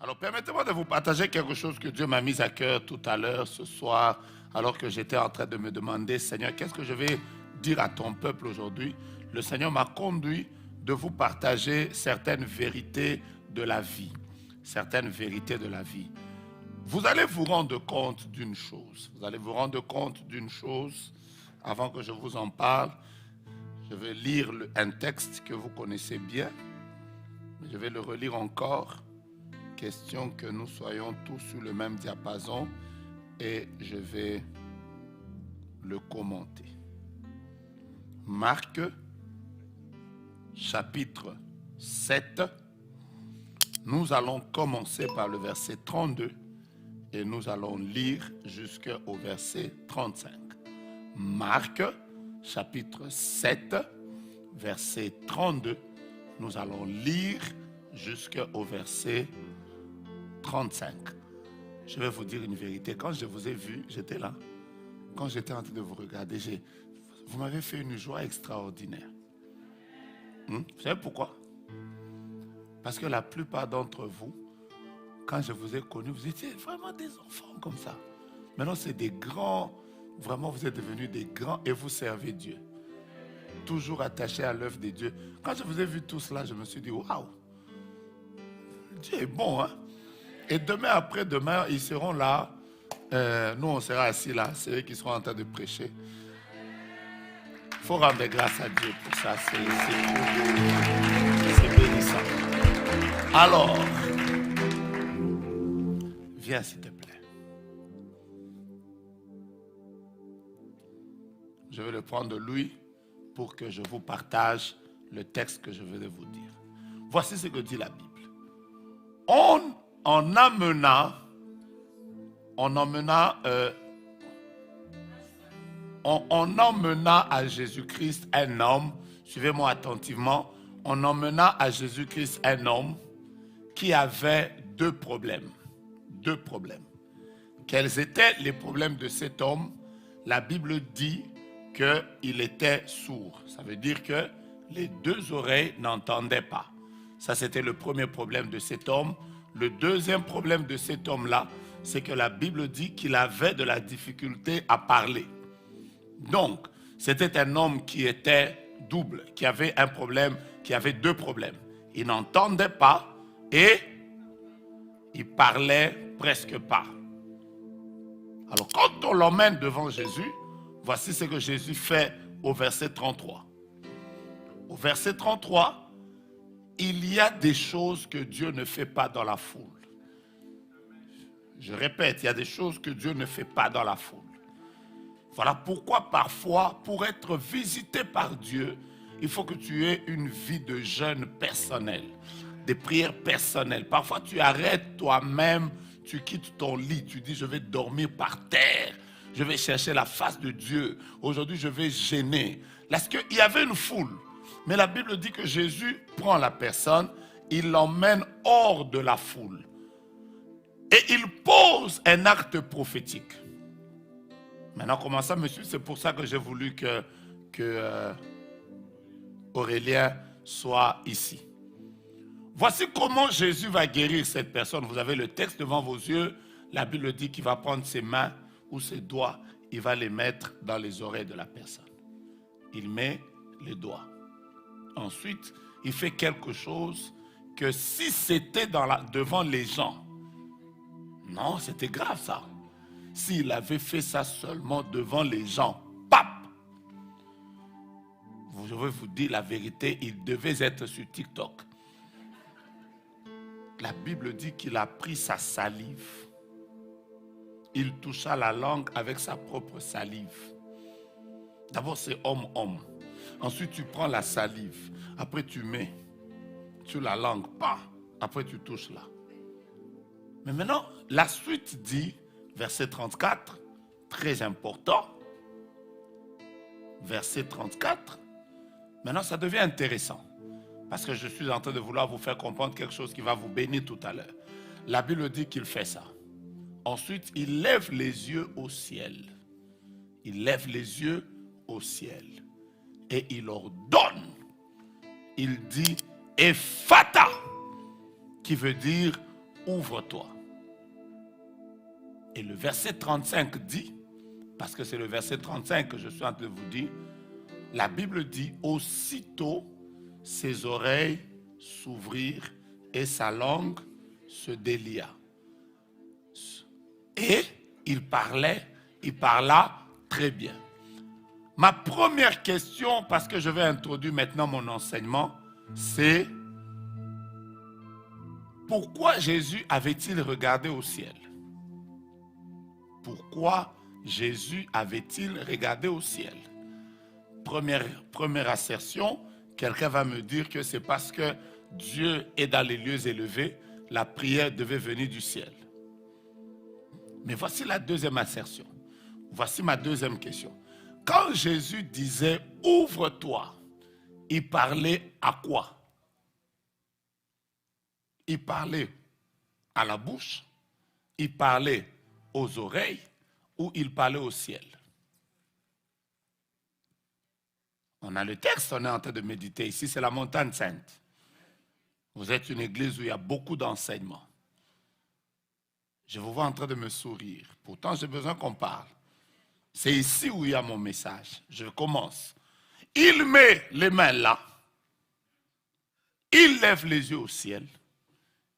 Alors, permettez-moi de vous partager quelque chose que Dieu m'a mis à cœur tout à l'heure, ce soir, alors que j'étais en train de me demander, Seigneur, qu'est-ce que je vais dire à ton peuple aujourd'hui? Le Seigneur m'a conduit de vous partager certaines vérités de la vie. Certaines vérités de la vie. Vous allez vous rendre compte d'une chose. Vous allez vous rendre compte d'une chose. Avant que je vous en parle, je vais lire un texte que vous connaissez bien. Je vais le relire encore. Question que nous soyons tous sur le même diapason et je vais le commenter. Marc, chapitre 7. Nous allons commencer par le verset 32 et nous allons lire jusqu'au verset 35. Marc, chapitre 7, verset 32. Nous allons lire jusqu'au verset 35. Je vais vous dire une vérité. Quand je vous ai vu, j'étais là. Quand j'étais en train de vous regarder, vous m'avez fait une joie extraordinaire. Vous savez pourquoi? Parce que la plupart d'entre vous, quand je vous ai connus, vous étiez vraiment des enfants comme ça. Maintenant, c'est des grands. Vraiment, vous êtes devenus des grands et vous servez Dieu. Toujours attachés à l'œuvre de Dieu. Quand je vous ai vu tout cela, je me suis dit, waouh, Dieu est bon, hein? Et demain, après-demain, ils seront là. Nous, on sera assis là. C'est eux qui seront en train de prêcher. Il faut rendre grâce à Dieu pour ça. C'est bénissant. Alors, viens s'il te plaît. Je vais le prendre de lui pour que je vous partage le texte que je vais vous dire. Voici ce que dit la Bible. On emmena à Jésus-Christ un homme, suivez-moi attentivement, on emmena à Jésus-Christ un homme qui avait deux problèmes. Deux problèmes. Quels étaient les problèmes de cet homme? La Bible dit qu'il était sourd. Ça veut dire que les deux oreilles n'entendaient pas. Ça, c'était le premier problème de cet homme. Le deuxième problème de cet homme-là, c'est que la Bible dit qu'il avait de la difficulté à parler. Donc, c'était un homme qui était double, qui avait un problème, qui avait deux problèmes. Il n'entendait pas et il parlait presque pas. Alors, quand on l'emmène devant Jésus, voici ce que Jésus fait au verset 33. Au verset 33, il y a des choses que Dieu ne fait pas dans la foule. Je répète, il y a des choses que Dieu ne fait pas dans la foule. Voilà pourquoi parfois, pour être visité par Dieu, il faut que tu aies une vie de jeûne personnel, des prières personnelles. Parfois, tu arrêtes toi-même, tu quittes ton lit, tu dis, je vais dormir par terre, je vais chercher la face de Dieu. Aujourd'hui, je vais jeûner. Parce qu'il y avait une foule. Mais la Bible dit que Jésus prend la personne, il l'emmène hors de la foule. Et il pose un acte prophétique. Maintenant, comment ça, monsieur? C'est pour ça que j'ai voulu que Aurélien soit ici. Voici comment Jésus va guérir cette personne. Vous avez le texte devant vos yeux. La Bible dit qu'il va prendre ses mains ou ses doigts. Il va les mettre dans les oreilles de la personne. Il met les doigts. Ensuite, il fait quelque chose que si c'était devant les gens, non, c'était grave ça. S'il avait fait ça seulement devant les gens, pap! Je vais vous dire la vérité, il devait être sur TikTok. La Bible dit qu'il a pris sa salive. Il toucha la langue avec sa propre salive. D'abord, c'est homme-homme. Ensuite, tu prends la salive. Après, tu mets sur la langue. Bah, après, tu touches là. Mais maintenant, la suite dit, verset 34, très important. Verset 34. Maintenant, ça devient intéressant. Parce que je suis en train de vouloir vous faire comprendre quelque chose qui va vous bénir tout à l'heure. La Bible dit qu'il fait ça. Ensuite, il lève les yeux au ciel. Il lève les yeux au ciel. Et il ordonne. Il dit Ephata, qui veut dire ouvre-toi. Et le verset 35 dit, parce que c'est le verset 35 que je suis en train de vous dire, la Bible dit, aussitôt ses oreilles s'ouvrirent et sa langue se délia. Et il parla très bien. Ma première question, parce que je vais introduire maintenant mon enseignement, c'est pourquoi Jésus avait-il regardé au ciel? Pourquoi Jésus avait-il regardé au ciel? Première assertion, quelqu'un va me dire que c'est parce que Dieu est dans les lieux élevés, la prière devait venir du ciel. Mais voici la deuxième assertion. Voici ma deuxième question. Quand Jésus disait « ouvre-toi », il parlait à quoi? Il parlait à la bouche, il parlait aux oreilles ou il parlait au ciel? On a le texte, on est en train de méditer. Ici, c'est la montagne sainte. Vous êtes une église où il y a beaucoup d'enseignements. Je vous vois en train de me sourire. Pourtant, j'ai besoin qu'on parle. C'est ici où il y a mon message. Je commence. Il met les mains là. Il lève les yeux au ciel.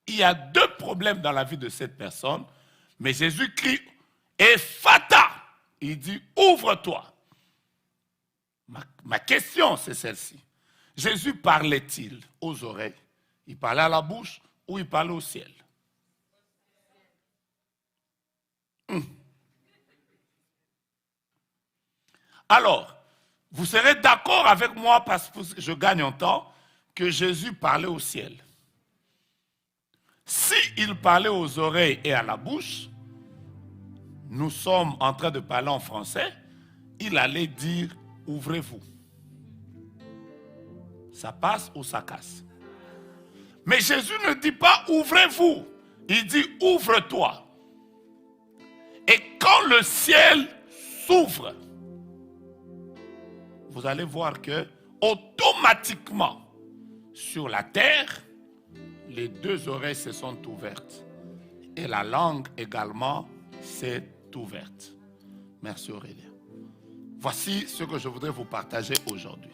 Il y a deux problèmes dans la vie de cette personne. Mais Jésus crie, Ephata. Il dit, ouvre-toi. Ma question, c'est celle-ci. Jésus parlait-il aux oreilles? Il parlait à la bouche ou il parlait au ciel? Alors, vous serez d'accord avec moi, parce que je gagne en temps, que Jésus parlait au ciel. S'il parlait aux oreilles et à la bouche, nous sommes en train de parler en français, il allait dire « ouvrez-vous ». Ça passe ou ça casse? Mais Jésus ne dit pas « ouvrez-vous », il dit « ouvre-toi ». Et quand le ciel s'ouvre, vous allez voir que automatiquement, sur la terre, les deux oreilles se sont ouvertes. Et la langue également s'est ouverte. Merci Aurélien. Voici ce que je voudrais vous partager aujourd'hui.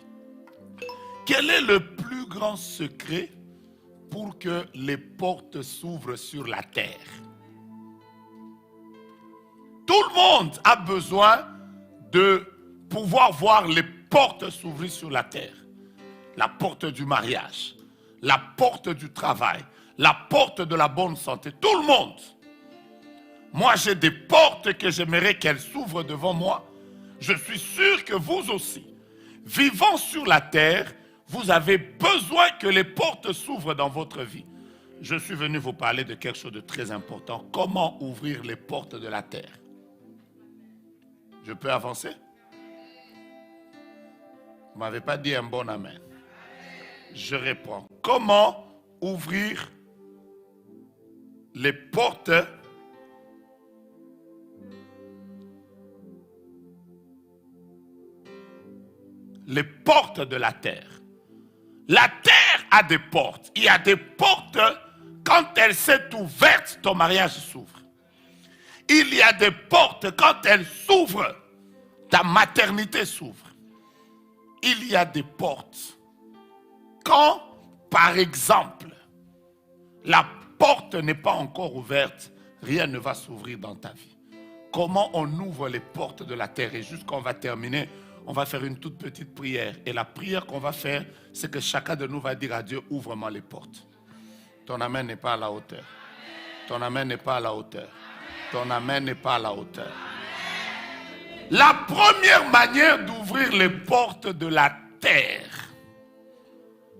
Quel est le plus grand secret pour que les portes s'ouvrent sur la terre? Tout le monde a besoin de pouvoir voir les portes s'ouvrir sur la terre. La porte du mariage, la porte du travail, la porte de la bonne santé. Tout le monde. Moi, j'ai des portes que j'aimerais qu'elles s'ouvrent devant moi. Je suis sûr que vous aussi, vivant sur la terre, vous avez besoin que les portes s'ouvrent dans votre vie. Je suis venu vous parler de quelque chose de très important. Comment ouvrir les portes de la terre? Je peux avancer? Vous ne m'avez pas dit un bon amen. Je réponds. Comment ouvrir les portes de la terre? La terre a des portes. Il y a des portes, quand elle s'est ouverte, ton mariage s'ouvre. Il y a des portes, quand elles s'ouvrent, ta maternité s'ouvre. Il y a des portes. Quand, par exemple, la porte n'est pas encore ouverte, rien ne va s'ouvrir dans ta vie. Comment on ouvre les portes de la terre? Et jusqu'on va terminer, on va faire une toute petite prière. Et la prière qu'on va faire, c'est que chacun de nous va dire à Dieu, ouvre-moi les portes. Ton amen n'est pas à la hauteur. Ton amen n'est pas à la hauteur. Ton amen n'est pas à la hauteur. La première manière d'ouvrir les portes de la terre,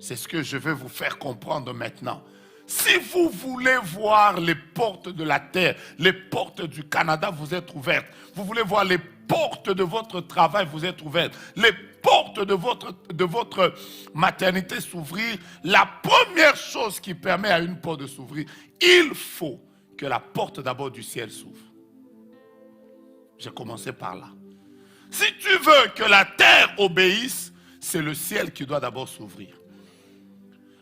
c'est ce que je vais vous faire comprendre maintenant. Si vous voulez voir les portes de la terre, les portes du Canada, vous êtes ouvertes. Vous voulez voir les portes de votre travail, vous êtes ouvertes. Les portes de votre maternité s'ouvrir. La première chose qui permet à une porte de s'ouvrir, il faut que la porte d'abord du ciel s'ouvre. J'ai commencé par là. Si tu veux que la terre obéisse, c'est le ciel qui doit d'abord s'ouvrir.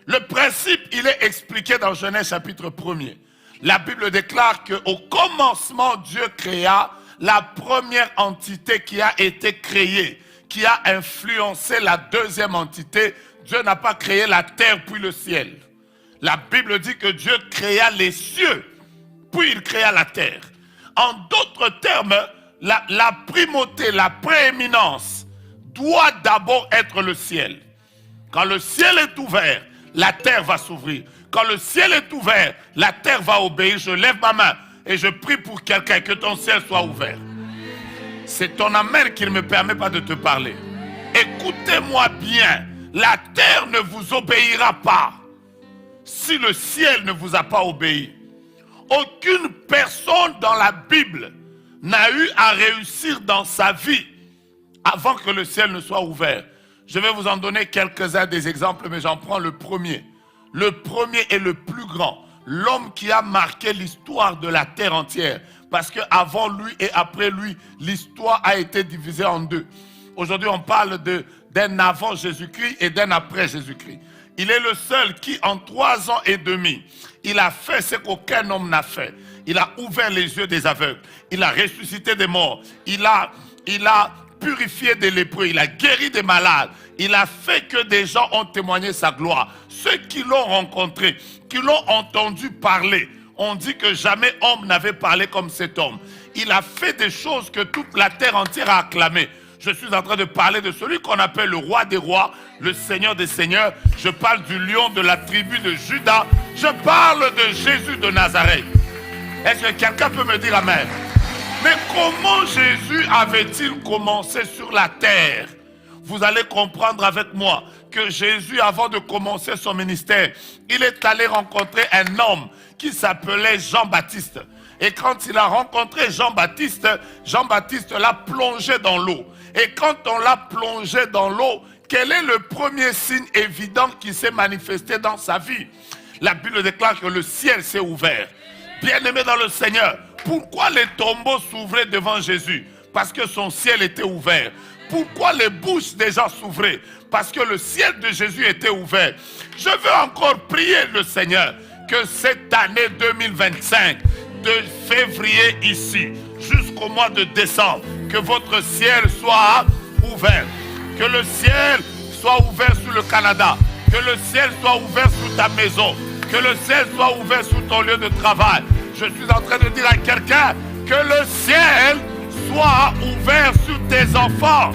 Le principe, il est expliqué dans Genèse chapitre 1er. La Bible déclare qu'au commencement, Dieu créa la première entité qui a été créée, qui a influencé la deuxième entité. Dieu n'a pas créé la terre puis le ciel. La Bible dit que Dieu créa les cieux, puis il créa la terre. En d'autres termes, la primauté, la prééminence doit d'abord être le ciel. Quand le ciel est ouvert, la terre va s'ouvrir. Quand le ciel est ouvert, la terre va obéir. Je lève ma main et je prie pour quelqu'un que ton ciel soit ouvert. C'est ton amen qui ne me permet pas de te parler. Écoutez-moi bien, la terre ne vous obéira pas si le ciel ne vous a pas obéi. Aucune personne dans la Bible n'a eu à réussir dans sa vie avant que le ciel ne soit ouvert. Je vais vous en donner quelques-uns des exemples, mais j'en prends le premier. Le premier est le plus grand. L'homme qui a marqué l'histoire de la terre entière. Parce qu'avant lui et après lui, l'histoire a été divisée en deux. Aujourd'hui, on parle d'un avant Jésus-Christ et d'un après Jésus-Christ. Il est le seul qui, en 3 ans et demi, il a fait ce qu'aucun homme n'a fait. Il a ouvert les yeux des aveugles. Il a ressuscité des morts. Il a purifié des lépreux. Il a guéri des malades. Il a fait que des gens ont témoigné sa gloire. Ceux qui l'ont rencontré, qui l'ont entendu parler, ont dit que jamais homme n'avait parlé comme cet homme. Il a fait des choses que toute la terre entière a acclamées. Je suis en train de parler de celui qu'on appelle le roi des rois, le seigneur des seigneurs. Je parle du lion de la tribu de Juda. Je parle de Jésus de Nazareth. Est-ce que quelqu'un peut me dire amen? Mais comment Jésus avait-il commencé sur la terre? Vous allez comprendre avec moi que Jésus, avant de commencer son ministère, il est allé rencontrer un homme qui s'appelait Jean-Baptiste. Et quand il a rencontré Jean-Baptiste, Jean-Baptiste l'a plongé dans l'eau. Et quand on l'a plongé dans l'eau, quel est le premier signe évident qui s'est manifesté dans sa vie? La Bible déclare que le ciel s'est ouvert. Bien-aimé dans le Seigneur, pourquoi les tombeaux s'ouvraient devant Jésus? Parce que son ciel était ouvert. Pourquoi les bouches des gens s'ouvraient? Parce que le ciel de Jésus était ouvert. Je veux encore prier le Seigneur que cette année 2025, de février ici jusqu'au mois de décembre, que votre ciel soit ouvert. Que le ciel soit ouvert sur le Canada. Que le ciel soit ouvert sur ta maison. Que le ciel soit ouvert sur ton lieu de travail. Je suis en train de dire à quelqu'un que le ciel soit ouvert sur tes enfants.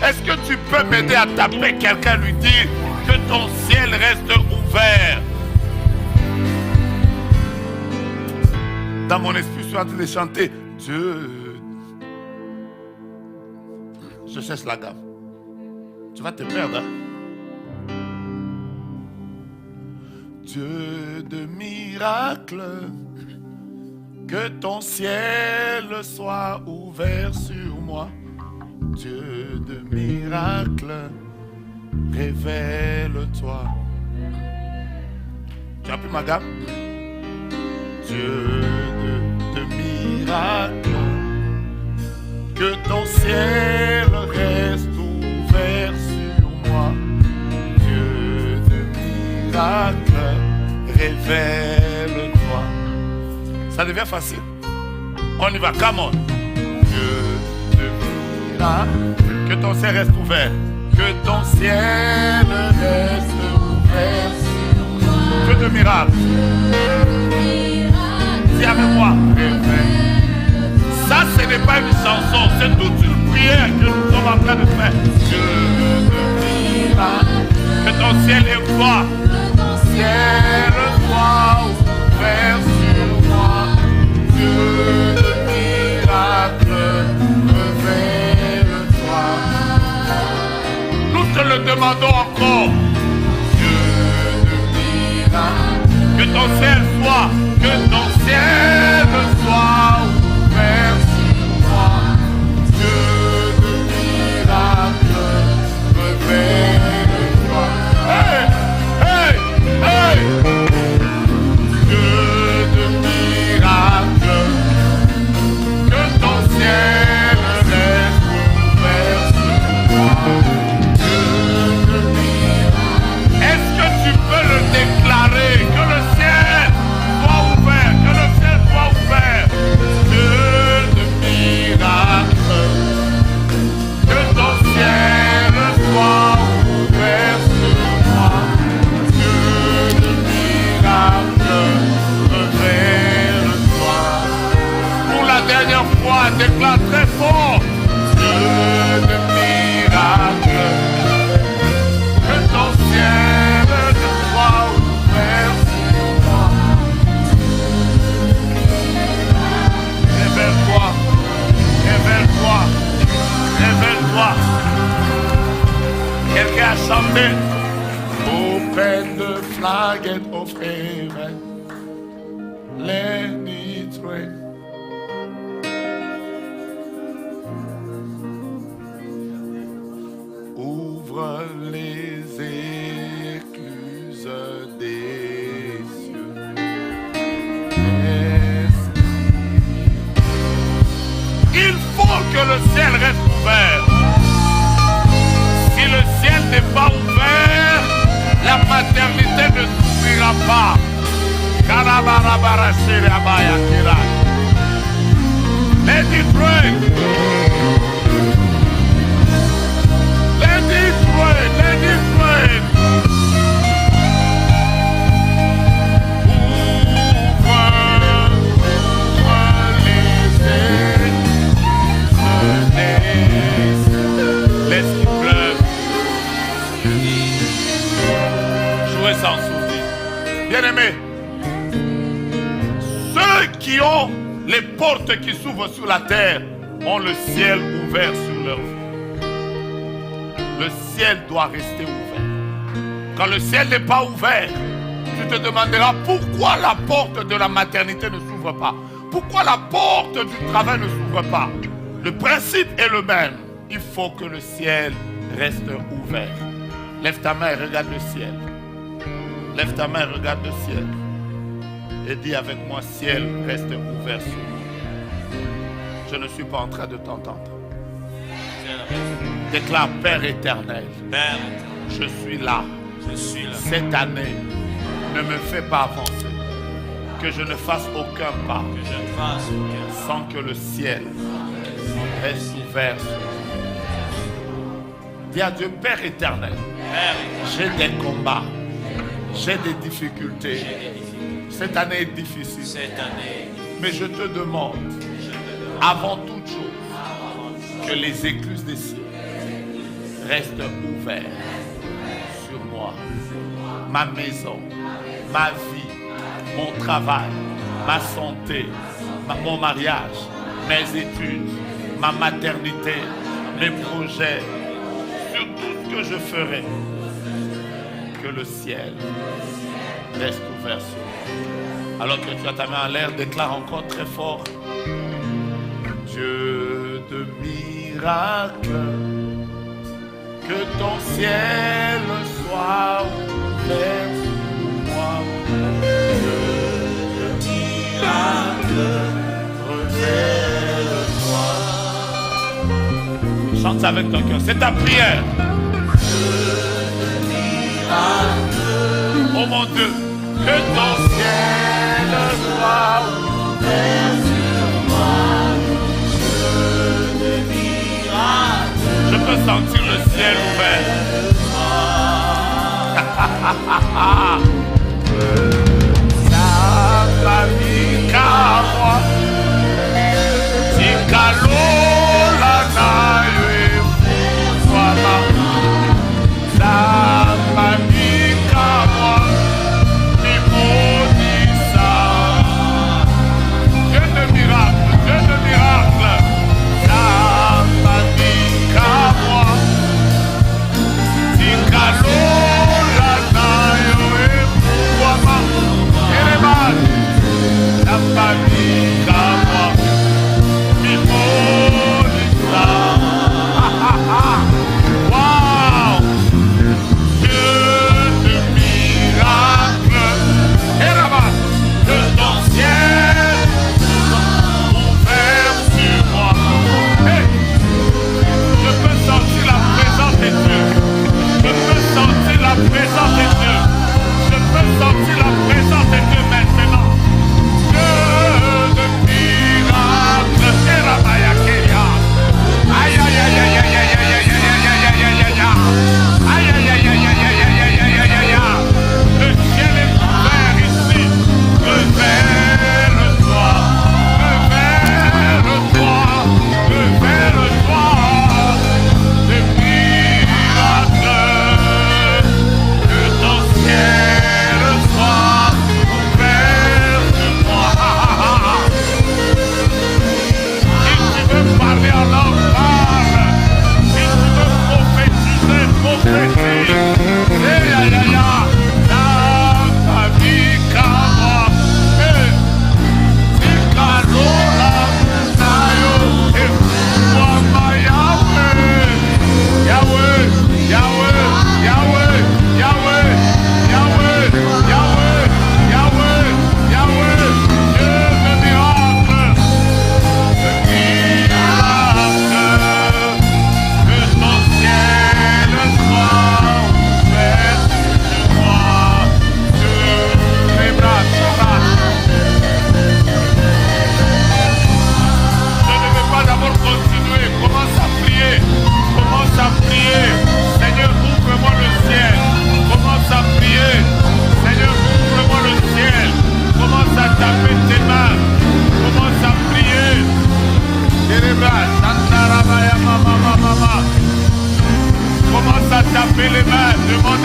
Est-ce que tu peux m'aider à taper quelqu'un, lui dire que ton ciel reste ouvert? Dans mon esprit, je suis en train de chanter Dieu. Je cesse la gamme. Tu vas te perdre, hein? Dieu de miracles, que ton ciel soit ouvert sur moi. Dieu de miracles, révèle-toi. Tu as pris ma gamme? Dieu de miracles, que ton ciel reste ouvert sur moi. Dieu de miracles, révèle-toi. Ça devient facile. On y va, come on. Dieu de miracles, que ton ciel reste ouvert. Que ton ciel reste ouvert sur moi. Dieu de miracles. Dis avec moi. Ça, ce n'est pas une chanson, c'est toute une prière que nous sommes en train de faire. Dieu de miracles, que ton ciel est ouvert. Que ton ciel soit ouvert sur moi. Dieu de miracles, révèle-toi. Nous te le demandons encore. Dieu de miracles, que ton ciel soit, que ton ciel soit ouvert sur moi. Dieu de miracles, révèle-toi. Hey, hey, hey. Dieu de miracles, que ton ciel reste ouvert sur moi. Dieu de miracles. Est-ce que tu peux le déclarer, que le ciel soit ouvert? chanter. Open the floodgate of heaven. Let it rain. Ouvre les écluses des cieux. Il faut que le ciel reste ouvert. Si le ciel n'est pas ouvert, la maternité ne s'ouvrira pas. Let it rain. Let it rain. Let it rain. Laisse qu'il pleuve. Jouez sans souci. Bien-aimés, ceux qui ont les portes qui s'ouvrent sur la terre ont le ciel ouvert sur leur vie. Le ciel doit rester ouvert. Quand le ciel n'est pas ouvert, tu te demanderas pourquoi la porte de la maternité ne s'ouvre pas. Pourquoi la porte du travail ne s'ouvre pas. Le principe est le même. Il faut que le ciel reste ouvert. Lève ta main et regarde le ciel. Lève ta main et regarde le ciel. Et dis avec moi, ciel, reste ouvert sur moi. Je ne suis pas en train de t'entendre. Déclare, Père éternel, je suis là. Cette année, ne me fais pas avancer. Que je ne fasse aucun pas sans que le ciel reste ouvert sur moi. Dis à Dieu, Père éternel, j'ai des combats, j'ai des difficultés. Cette année est difficile. Mais je te demande, avant toute chose, que les écluses des cieux restent ouvertes sur moi. Ma maison, ma vie, mon travail, ma santé, mon mariage, mes études, ma maternité, mes projets, sur tout ce que je ferai, que le ciel reste ouvert sur moi. Alors que tu as ta main en l'air, déclare encore très fort. Dieu de miracle, que ton ciel soit ouvert sur moi. Dieu de miracle, révèle-toi. Chante avec ton cœur, c'est ta prière. Oh mon Dieu, que ton ciel soit ouvert sur moi. Je peux sentir le ciel ouvert. Ça va vite à moi. Si calot la naïe, voilà. Ça va vite à moi. Dieu de miracle, Dieu de miracle, ça m'a dit qu'à moi, si calot la naïe.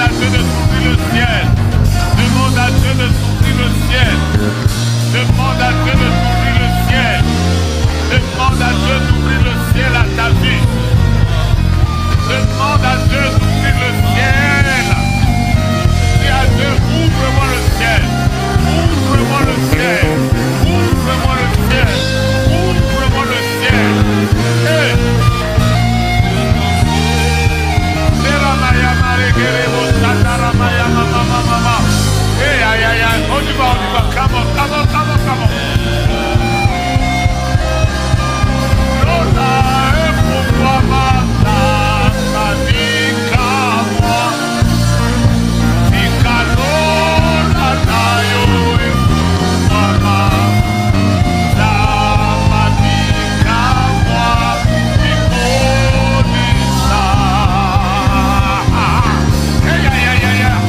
à Dieu de s'ouvrir le ciel. Demande à Dieu de s'ouvrir le ciel. Demande à Dieu de s'ouvrir le ciel. Demande à Dieu d'ouvrir le ciel à ta vie. Demande à Dieu d'ouvrir le ciel. Dis à Dieu, ouvre-moi le ciel. Ouvre-moi le ciel. Ouvre-moi le ciel. Ouvre-moi le ciel. Hey. Hey, aïe, aïe, aïe. On y va, on y va. Come on, come on, come on, come on. Lola, pourquoi ma vie qu'à moi? Lola, tayo, pourquoi ma vie qu'à moi? Aïe, aïe, aïe, aïe, aïe.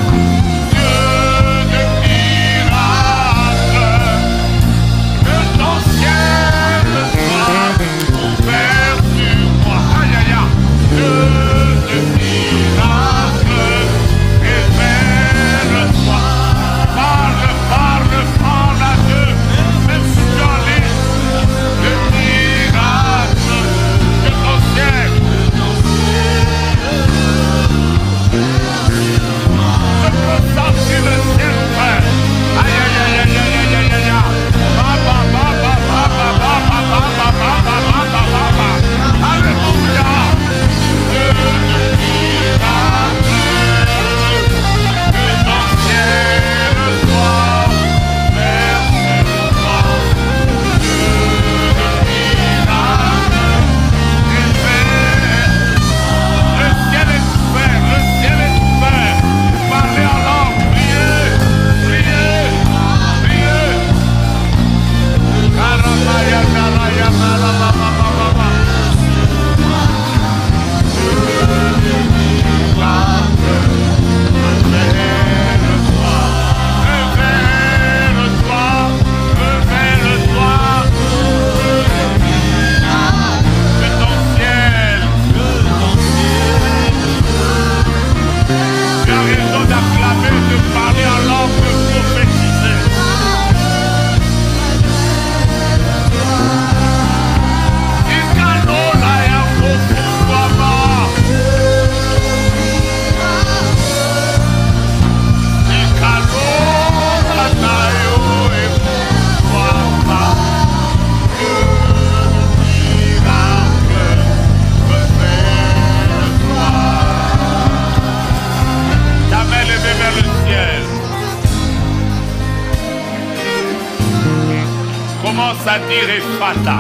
Commence à dire Ephata,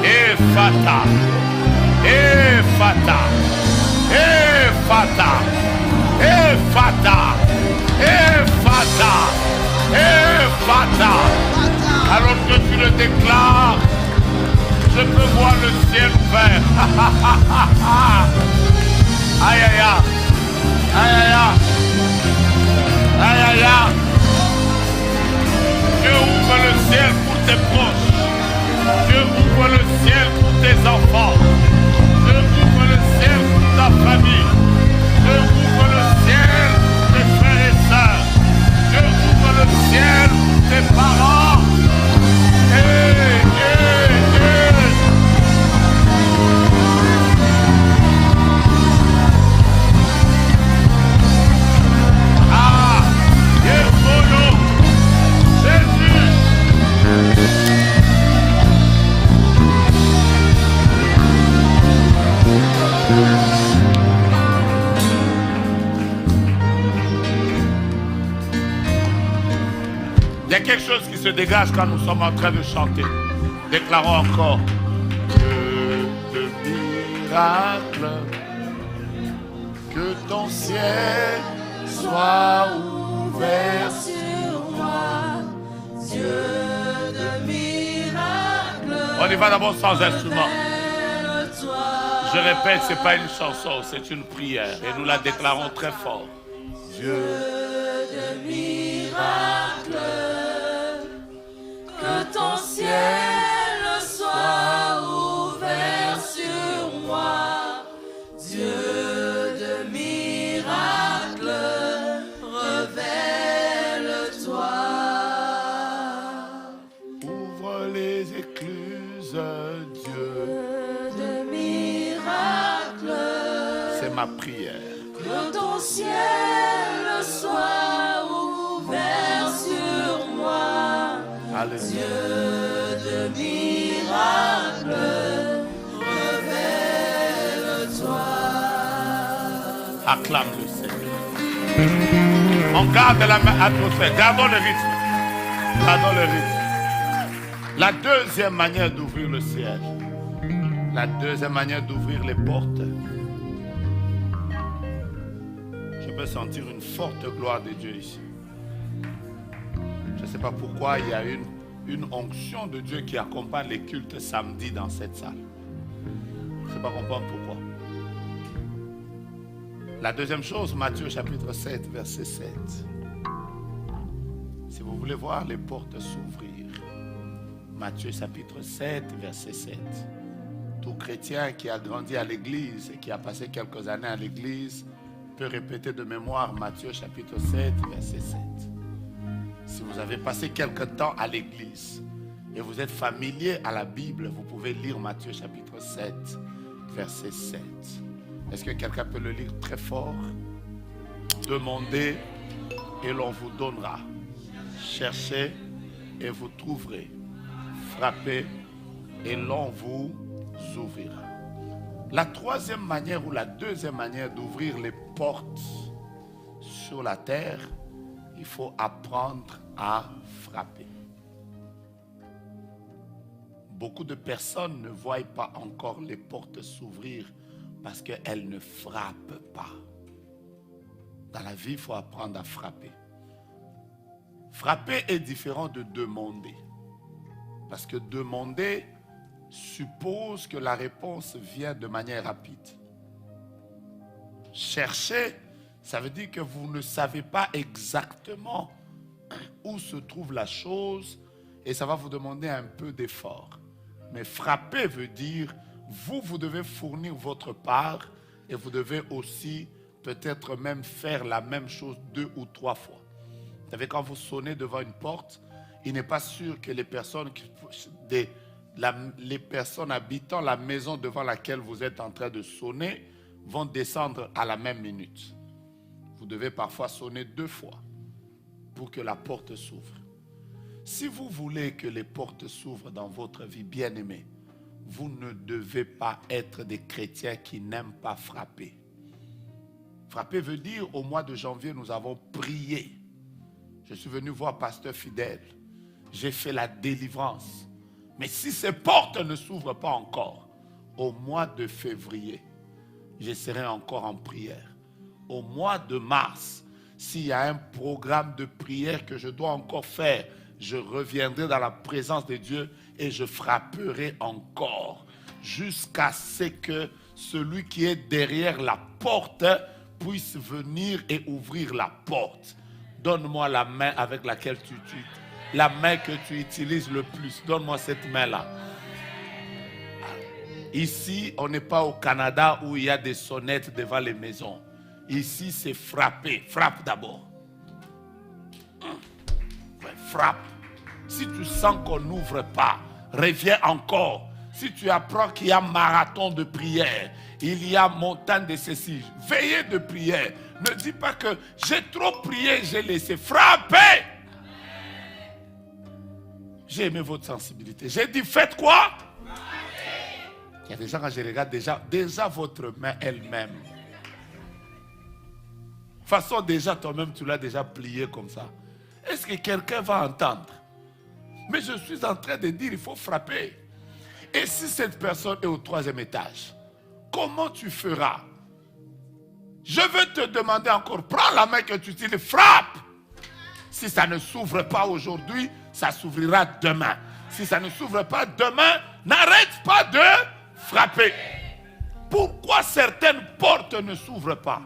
Ephata, Ephata, Ephata, Ephata, Ephata, Ephata. Alors que tu le déclares, je peux voir le ciel ouvert. Aïe aïe aïe, aïe aïe aïe, aïe aïe aïe. Dieu ouvre le ciel pour tes proches. Dieu ouvre le ciel pour tes enfants. Dieu ouvre le ciel pour ta famille. Dieu ouvre le ciel pour tes frères et sœurs. Dieu ouvre le ciel pour tes parents. Ah, Jésus. Il y a quelque chose qui se dégage quand nous sommes en train de chanter. Déclarons encore. Dieu de miracle, que ton ciel soit ouvert sur moi. Dieu de miracle. On y va d'abord sans instrument. Je répète, ce n'est pas une chanson, c'est une prière. Et nous la déclarons très fort. Dieu de miracle, que ton ciel soit ouvert sur moi. Dieu de miracle, ma prière. Que ton ciel soit ouvert sur moi. Alléluia. Dieu de miracles, révèle-toi. Acclame le Seigneur. On garde la main atmosphère. Gardons le rythme. Gardons le rythme. La deuxième manière d'ouvrir le ciel. La deuxième manière d'ouvrir les portes. Je peux sentir une forte gloire de Dieu ici. Je ne sais pas pourquoi il y a une onction de Dieu qui accompagne les cultes samedi dans cette salle. Je ne sais pas comprendre pourquoi. La deuxième chose, Matthieu chapitre 7, verset 7. Si vous voulez voir les portes s'ouvrir, Matthieu chapitre 7, verset 7. Tout chrétien qui a grandi à l'église et qui a passé quelques années à l'église peut répéter de mémoire Matthieu chapitre 7, verset 7. Si vous avez passé quelque temps à l'église et vous êtes familier à la Bible, vous pouvez lire Matthieu chapitre 7, verset 7. Est-ce que quelqu'un peut le lire très fort? Demandez et l'on vous donnera. Cherchez et vous trouverez. Frappez et l'on vous ouvrira. La troisième manière ou la deuxième manière d'ouvrir les portes sur la terre, il faut apprendre à frapper. Beaucoup de personnes ne voient pas encore les portes s'ouvrir parce qu'elles ne frappent pas. Dans la vie, il faut apprendre à frapper. Frapper est différent de demander. Parce que demander suppose que la réponse vient de manière rapide. Chercher, ça veut dire que vous ne savez pas exactement où se trouve la chose et ça va vous demander un peu d'effort. Mais frapper veut dire, vous devez fournir votre part et vous devez aussi peut-être même faire la même chose 2 ou 3 fois. Vous savez, quand vous sonnez devant une porte, il n'est pas sûr que les personnes habitant la maison devant laquelle vous êtes en train de sonner vont descendre à la même minute. Vous devez parfois sonner 2 fois pour que la porte s'ouvre. Si vous voulez que les portes s'ouvrent dans votre vie, bien-aimés, vous ne devez pas être des chrétiens qui n'aiment pas frapper. Frapper veut dire, au mois de janvier, nous avons prié. Je suis venu voir Pasteur Fidèle. J'ai fait la délivrance. Mais si ces portes ne s'ouvrent pas encore, au mois de février, je serai encore en prière. Au mois de mars, s'il y a un programme de prière que je dois encore faire, je reviendrai dans la présence de Dieu et je frapperai encore jusqu'à ce que celui qui est derrière la porte puisse venir et ouvrir la porte. Donne-moi la main avec laquelle la main que tu utilises le plus. Donne-moi cette main-là. Ici, on n'est pas au Canada où il y a des sonnettes devant les maisons. Ici, c'est frapper. Frappe d'abord. Frappe. Si tu sens qu'on n'ouvre pas, reviens encore. Si tu apprends qu'il y a marathon de prière, il y a montagne de ceci, veillez de prière. Ne dis pas que j'ai trop prié, j'ai laissé. Frapper. J'ai aimé votre sensibilité. J'ai dit, faites quoi? Il y a des gens, quand je regarde déjà votre main elle-même. De toute façon, déjà, toi-même, tu l'as déjà plié comme ça. Est-ce que quelqu'un va entendre? Mais je suis en train de dire, il faut frapper. Et si cette personne est au 3e étage, comment tu feras? Je veux te demander encore, prends la main que tu utilises, frappe. Si ça ne s'ouvre pas aujourd'hui, ça s'ouvrira demain. Si ça ne s'ouvre pas demain, n'arrête pas de frapper. Pourquoi certaines portes ne s'ouvrent pas?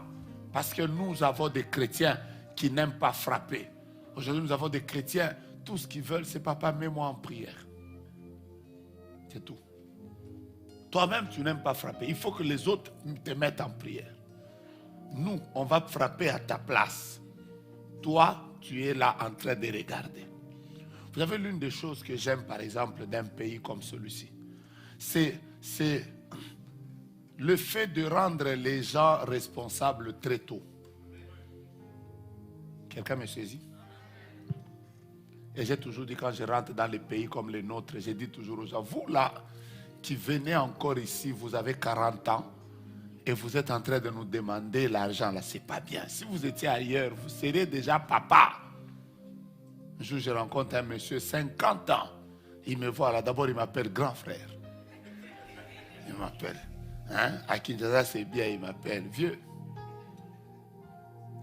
Parce que nous avons des chrétiens qui n'aiment pas frapper. Aujourd'hui, nous avons des chrétiens, tout ce qu'ils veulent, c'est papa, mets-moi en prière. C'est tout. Toi-même, tu n'aimes pas frapper. Il faut que les autres te mettent en prière. Nous, on va frapper à ta place. Toi, tu es là en train de regarder. Vous avez l'une des choses que j'aime, par exemple, d'un pays comme celui-ci. C'est le fait de rendre les gens responsables très tôt. Quelqu'un me saisit? Et j'ai toujours dit, quand je rentre dans les pays comme les nôtres, j'ai dit toujours aux gens, vous là, qui venez encore ici, vous avez 40 ans, et vous êtes en train de nous demander l'argent, là, c'est pas bien. Si vous étiez ailleurs, vous seriez déjà papa. Un jour, je rencontre un monsieur, 50 ans. Il me voit là, d'abord il m'appelle grand frère. Il m'appelle. Hein? À Kinshasa, c'est bien, il m'appelle vieux.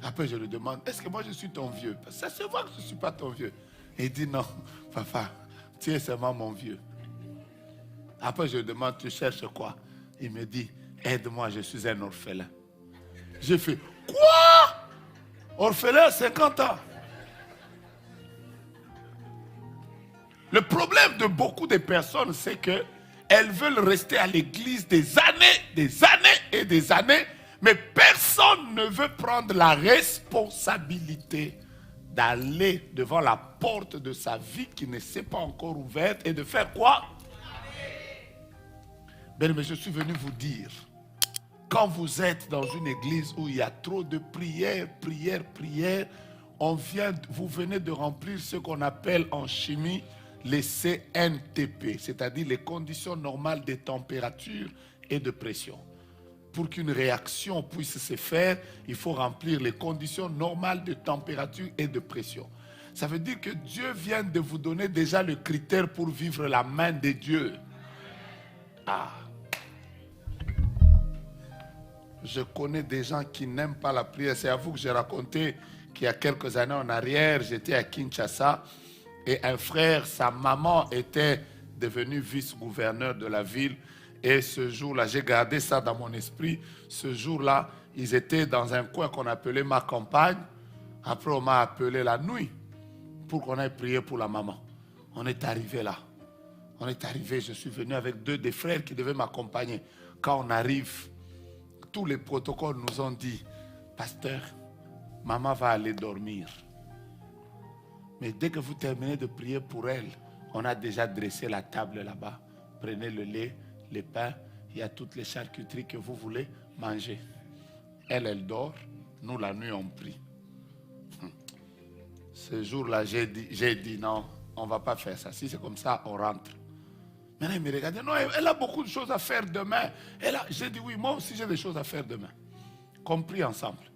Après, je lui demande, est-ce que moi je suis ton vieux? Parce que ça se voit que je ne suis pas ton vieux. Et il dit, non, papa, tu es seulement mon vieux. Après, je lui demande, tu cherches quoi? Il me dit, aide-moi, je suis un orphelin. J'ai fait, quoi? Orphelin, 50 ans. Le problème de beaucoup de personnes, c'est qu'elles veulent rester à l'église des années et des années, mais personne ne veut prendre la responsabilité d'aller devant la porte de sa vie qui ne s'est pas encore ouverte et de faire quoi? Bien, mais je suis venu vous dire, quand vous êtes dans une église où il y a trop de prières, vous venez de remplir ce qu'on appelle en chimie les CNTP, c'est-à-dire les conditions normales de température et de pression. Pour qu'une réaction puisse se faire, il faut remplir les conditions normales de température et de pression. Ça veut dire que Dieu vient de vous donner déjà le critère pour vivre la main de Dieu. Ah. Je connais des gens qui n'aiment pas la prière. C'est à vous que j'ai raconté qu'il y a quelques années en arrière, j'étais à Kinshasa et un frère, sa maman était devenue vice-gouverneur de la ville. Et ce jour-là, j'ai gardé ça dans mon esprit. Ce jour-là, ils étaient dans un coin qu'on appelait ma campagne. Après, on m'a appelé la nuit pour qu'on aille prier pour la maman. On est arrivé là. On est arrivé, je suis venu avec deux des frères qui devaient m'accompagner. Quand on arrive, tous les protocoles nous ont dit, pasteur, maman va aller dormir. Mais dès que vous terminez de prier pour elle, on a déjà dressé la table là-bas. Prenez le lait, les pains, il y a toutes les charcuteries que vous voulez manger. Elle dort, nous la nuit on prie. Ce jour-là, j'ai dit non, on ne va pas faire ça. Si c'est comme ça, on rentre. Maintenant, il me regardait, non, elle a beaucoup de choses à faire demain. J'ai dit oui, moi aussi j'ai des choses à faire demain. Compris ensemble.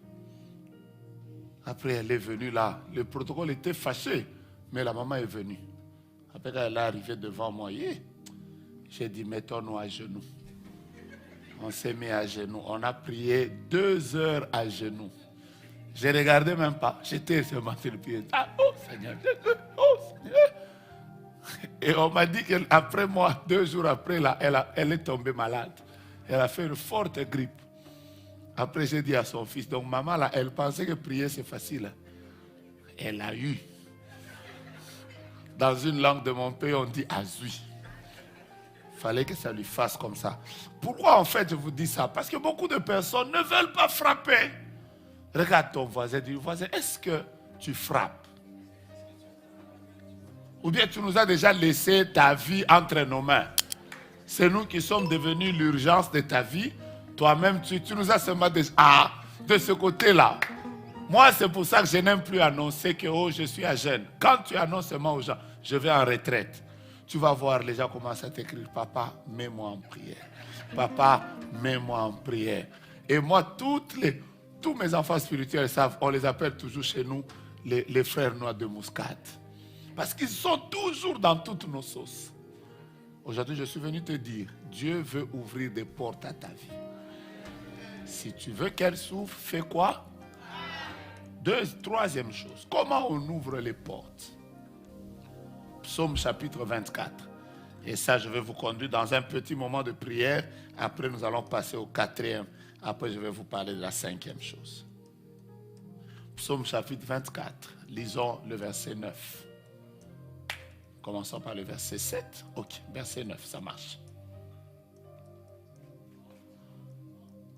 Après, elle est venue là. Le protocole était fâché, mais la maman est venue. Après, quand elle est arrivée devant moi, j'ai dit, mettons-nous à genoux. On s'est mis à genoux. On a prié 2 heures à genoux. Je ne regardais même pas. J'étais seulement sur le pied. Ah, oh Seigneur, oh Seigneur. Et on m'a dit qu'après moi, 2 jours après, là, elle est tombée malade. Elle a fait une forte grippe. Après, j'ai dit à son fils, donc maman, là, elle pensait que prier, c'est facile. Elle a eu. Dans une langue de mon pays, on dit azui. Il fallait que ça lui fasse comme ça. Pourquoi en fait je vous dis ça? Parce que beaucoup de personnes ne veulent pas frapper. Regarde ton voisin, dis voisin, est-ce que tu frappes? Ou bien tu nous as déjà laissé ta vie entre nos mains. C'est nous qui sommes devenus l'urgence de ta vie. Toi-même, tu nous as seulement déjà... Ah, de ce côté-là. Moi, c'est pour ça que je n'aime plus annoncer que je suis à jeûne. Quand tu annonces seulement aux gens, je vais en retraite. Tu vas voir, les gens commencent à t'écrire, papa, mets-moi en prière. Papa, mets-moi en prière. Et moi, tous mes enfants spirituels savent, on les appelle toujours chez nous les frères noirs de Muscat. Parce qu'ils sont toujours dans toutes nos sauces. Aujourd'hui, je suis venu te dire, Dieu veut ouvrir des portes à ta vie. Si tu veux qu'elle s'ouvre, fais quoi? Troisième chose, comment on ouvre les portes? Psaume chapitre 24. Et ça, je vais vous conduire dans un petit moment de prière. Après, nous allons passer au 4e. Après, je vais vous parler de la 5e chose. Psaume chapitre 24. Lisons le verset 9. Commençons par le verset 7. Ok, verset 9, ça marche.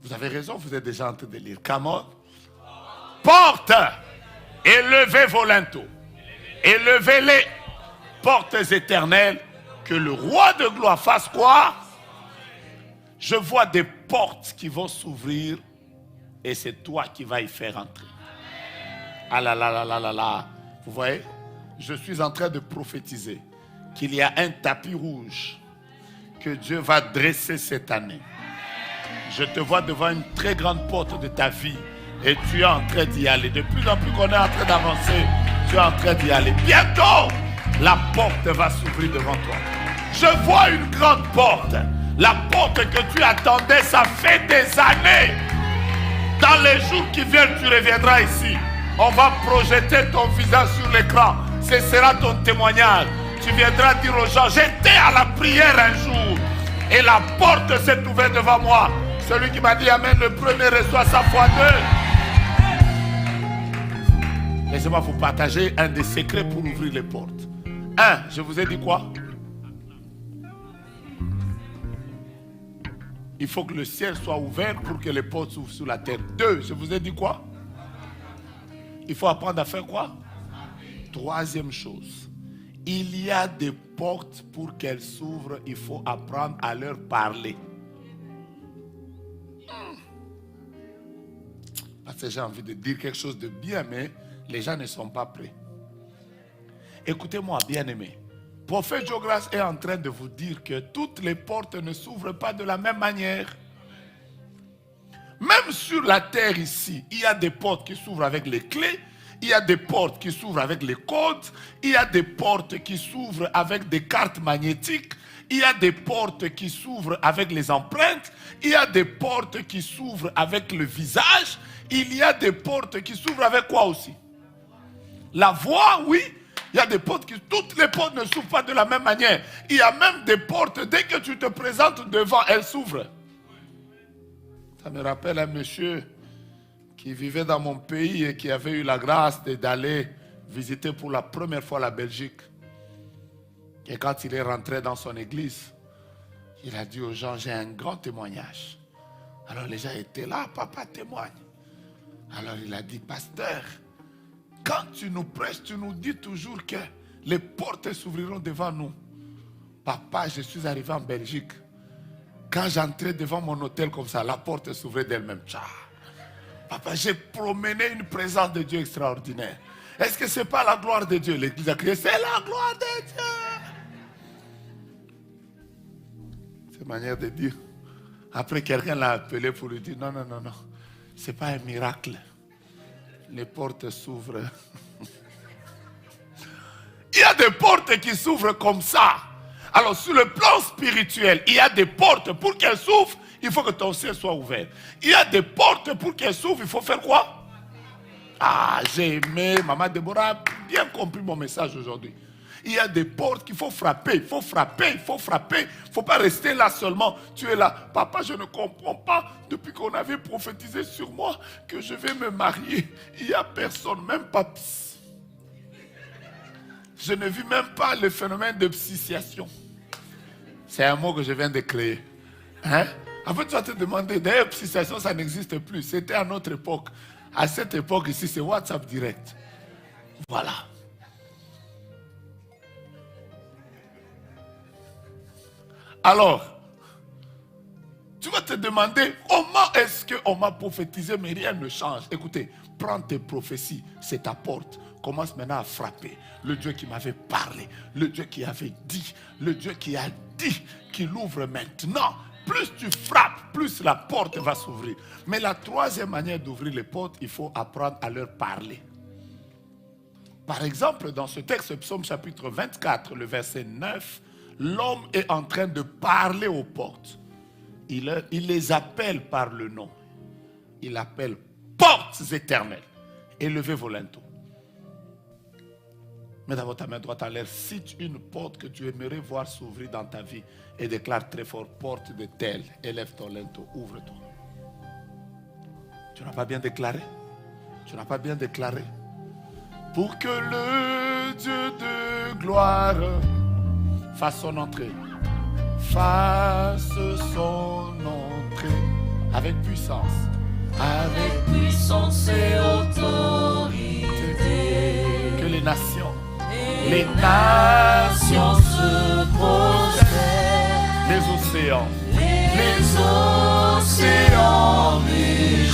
Vous avez raison, vous êtes déjà en train de lire. Come on. Porte, élevez vos linteaux. Élevez-les, portes éternelles, que le roi de gloire fasse quoi? Je vois des portes qui vont s'ouvrir et c'est toi qui vas y faire entrer. Ah là là là là là là. Vous voyez, je suis en train de prophétiser qu'il y a un tapis rouge que Dieu va dresser cette année. Je te vois devant une très grande porte de ta vie et tu es en train d'y aller. De plus en plus qu'on est en train d'avancer, tu es en train d'y aller. Bientôt, la porte va s'ouvrir devant toi. Je vois une grande porte. La porte que tu attendais, ça fait des années. Dans les jours qui viennent, tu reviendras ici. On va projeter ton visage sur l'écran. Ce sera ton témoignage. Tu viendras dire aux gens, j'étais à la prière un jour et la porte s'est ouverte devant moi. Celui qui m'a dit amen, le premier reçoit sa fois deux. Laissez-moi vous partager un des secrets pour ouvrir les portes. Un, je vous ai dit quoi? Il faut que le ciel soit ouvert pour que les portes s'ouvrent sur la terre. Deux, je vous ai dit quoi? Il faut apprendre à faire quoi? Troisième chose, il y a des portes pour qu'elles s'ouvrent, il faut apprendre à leur parler. Parce que j'ai envie de dire quelque chose de bien, mais les gens ne sont pas prêts. Écoutez-moi, bien-aimés. Prophète Jogras est en train de vous dire que toutes les portes ne s'ouvrent pas de la même manière. Même sur la terre ici, il y a des portes qui s'ouvrent avec les clés, il y a des portes qui s'ouvrent avec les codes, il y a des portes qui s'ouvrent avec des cartes magnétiques, il y a des portes qui s'ouvrent avec les empreintes, il y a des portes qui s'ouvrent avec le visage, il y a des portes qui s'ouvrent avec quoi aussi? La voix, oui. Il y a des portes toutes les portes ne s'ouvrent pas de la même manière. Il y a même des portes, dès que tu te présentes devant, elles s'ouvrent. Ça me rappelle un monsieur qui vivait dans mon pays et qui avait eu la grâce d'aller visiter pour la première fois la Belgique. Et quand il est rentré dans son église, il a dit aux gens, j'ai un grand témoignage. Alors les gens étaient là, papa témoigne. Alors il a dit, pasteur, quand tu nous prêches, tu nous dis toujours que les portes s'ouvriront devant nous. Papa, je suis arrivé en Belgique. Quand j'entrais devant mon hôtel comme ça, la porte s'ouvrait d'elle-même. Papa, j'ai promené une présence de Dieu extraordinaire. Est-ce que ce n'est pas la gloire de Dieu? L'église a crié, c'est la gloire de Dieu. C'est une manière de dire. Après, quelqu'un l'a appelé pour lui dire, non, non, non, non. Ce n'est pas un miracle. Les portes s'ouvrent. Il y a des portes qui s'ouvrent comme ça. Alors sur le plan spirituel, il y a des portes. Pour qu'elles s'ouvrent, il faut que ton ciel soit ouvert. Il y a des portes pour qu'elles s'ouvrent, il faut faire quoi? Ah, j'ai aimé. Maman Déborah a bien compris mon message aujourd'hui. Il y a des portes qu'il faut frapper. Il faut frapper, il faut frapper. Il ne faut pas rester là seulement. Tu es là. Papa, je ne comprends pas. Depuis qu'on avait prophétisé sur moi que je vais me marier, il n'y a personne, même pas psy. Je ne vis même pas le phénomène de psychiation. C'est un mot que je viens de créer. Hein? En fait, tu vas te demander, d'ailleurs, psychiation, ça n'existe plus. C'était à notre époque. À cette époque ici, c'est WhatsApp direct. Voilà. Alors, tu vas te demander comment est-ce qu'on m'a prophétisé, mais rien ne change. Écoutez, prends tes prophéties, c'est ta porte. Commence maintenant à frapper. Le Dieu qui m'avait parlé, le Dieu qui avait dit, le Dieu qui a dit qu'il ouvre maintenant. Plus tu frappes, plus la porte va s'ouvrir. Mais la troisième manière d'ouvrir les portes, il faut apprendre à leur parler. Par exemple, dans ce texte, Psaume chapitre 24, le verset 9, l'homme est en train de parler aux portes. Il les appelle par le nom. Il appelle portes éternelles. Élevez vos linteaux. Mets d'abord ta main droite en l'air. Cite une porte que tu aimerais voir s'ouvrir dans ta vie et déclare très fort, porte de telle. Élève ton linteau, ouvre-toi. Tu n'as pas bien déclaré? Tu n'as pas bien déclaré? Pour que le Dieu de gloire fasse son entrée. Fasse son entrée avec puissance. Avec puissance et autorité. Que les nations se prosternent. les océans, Les océans s'est enrichi.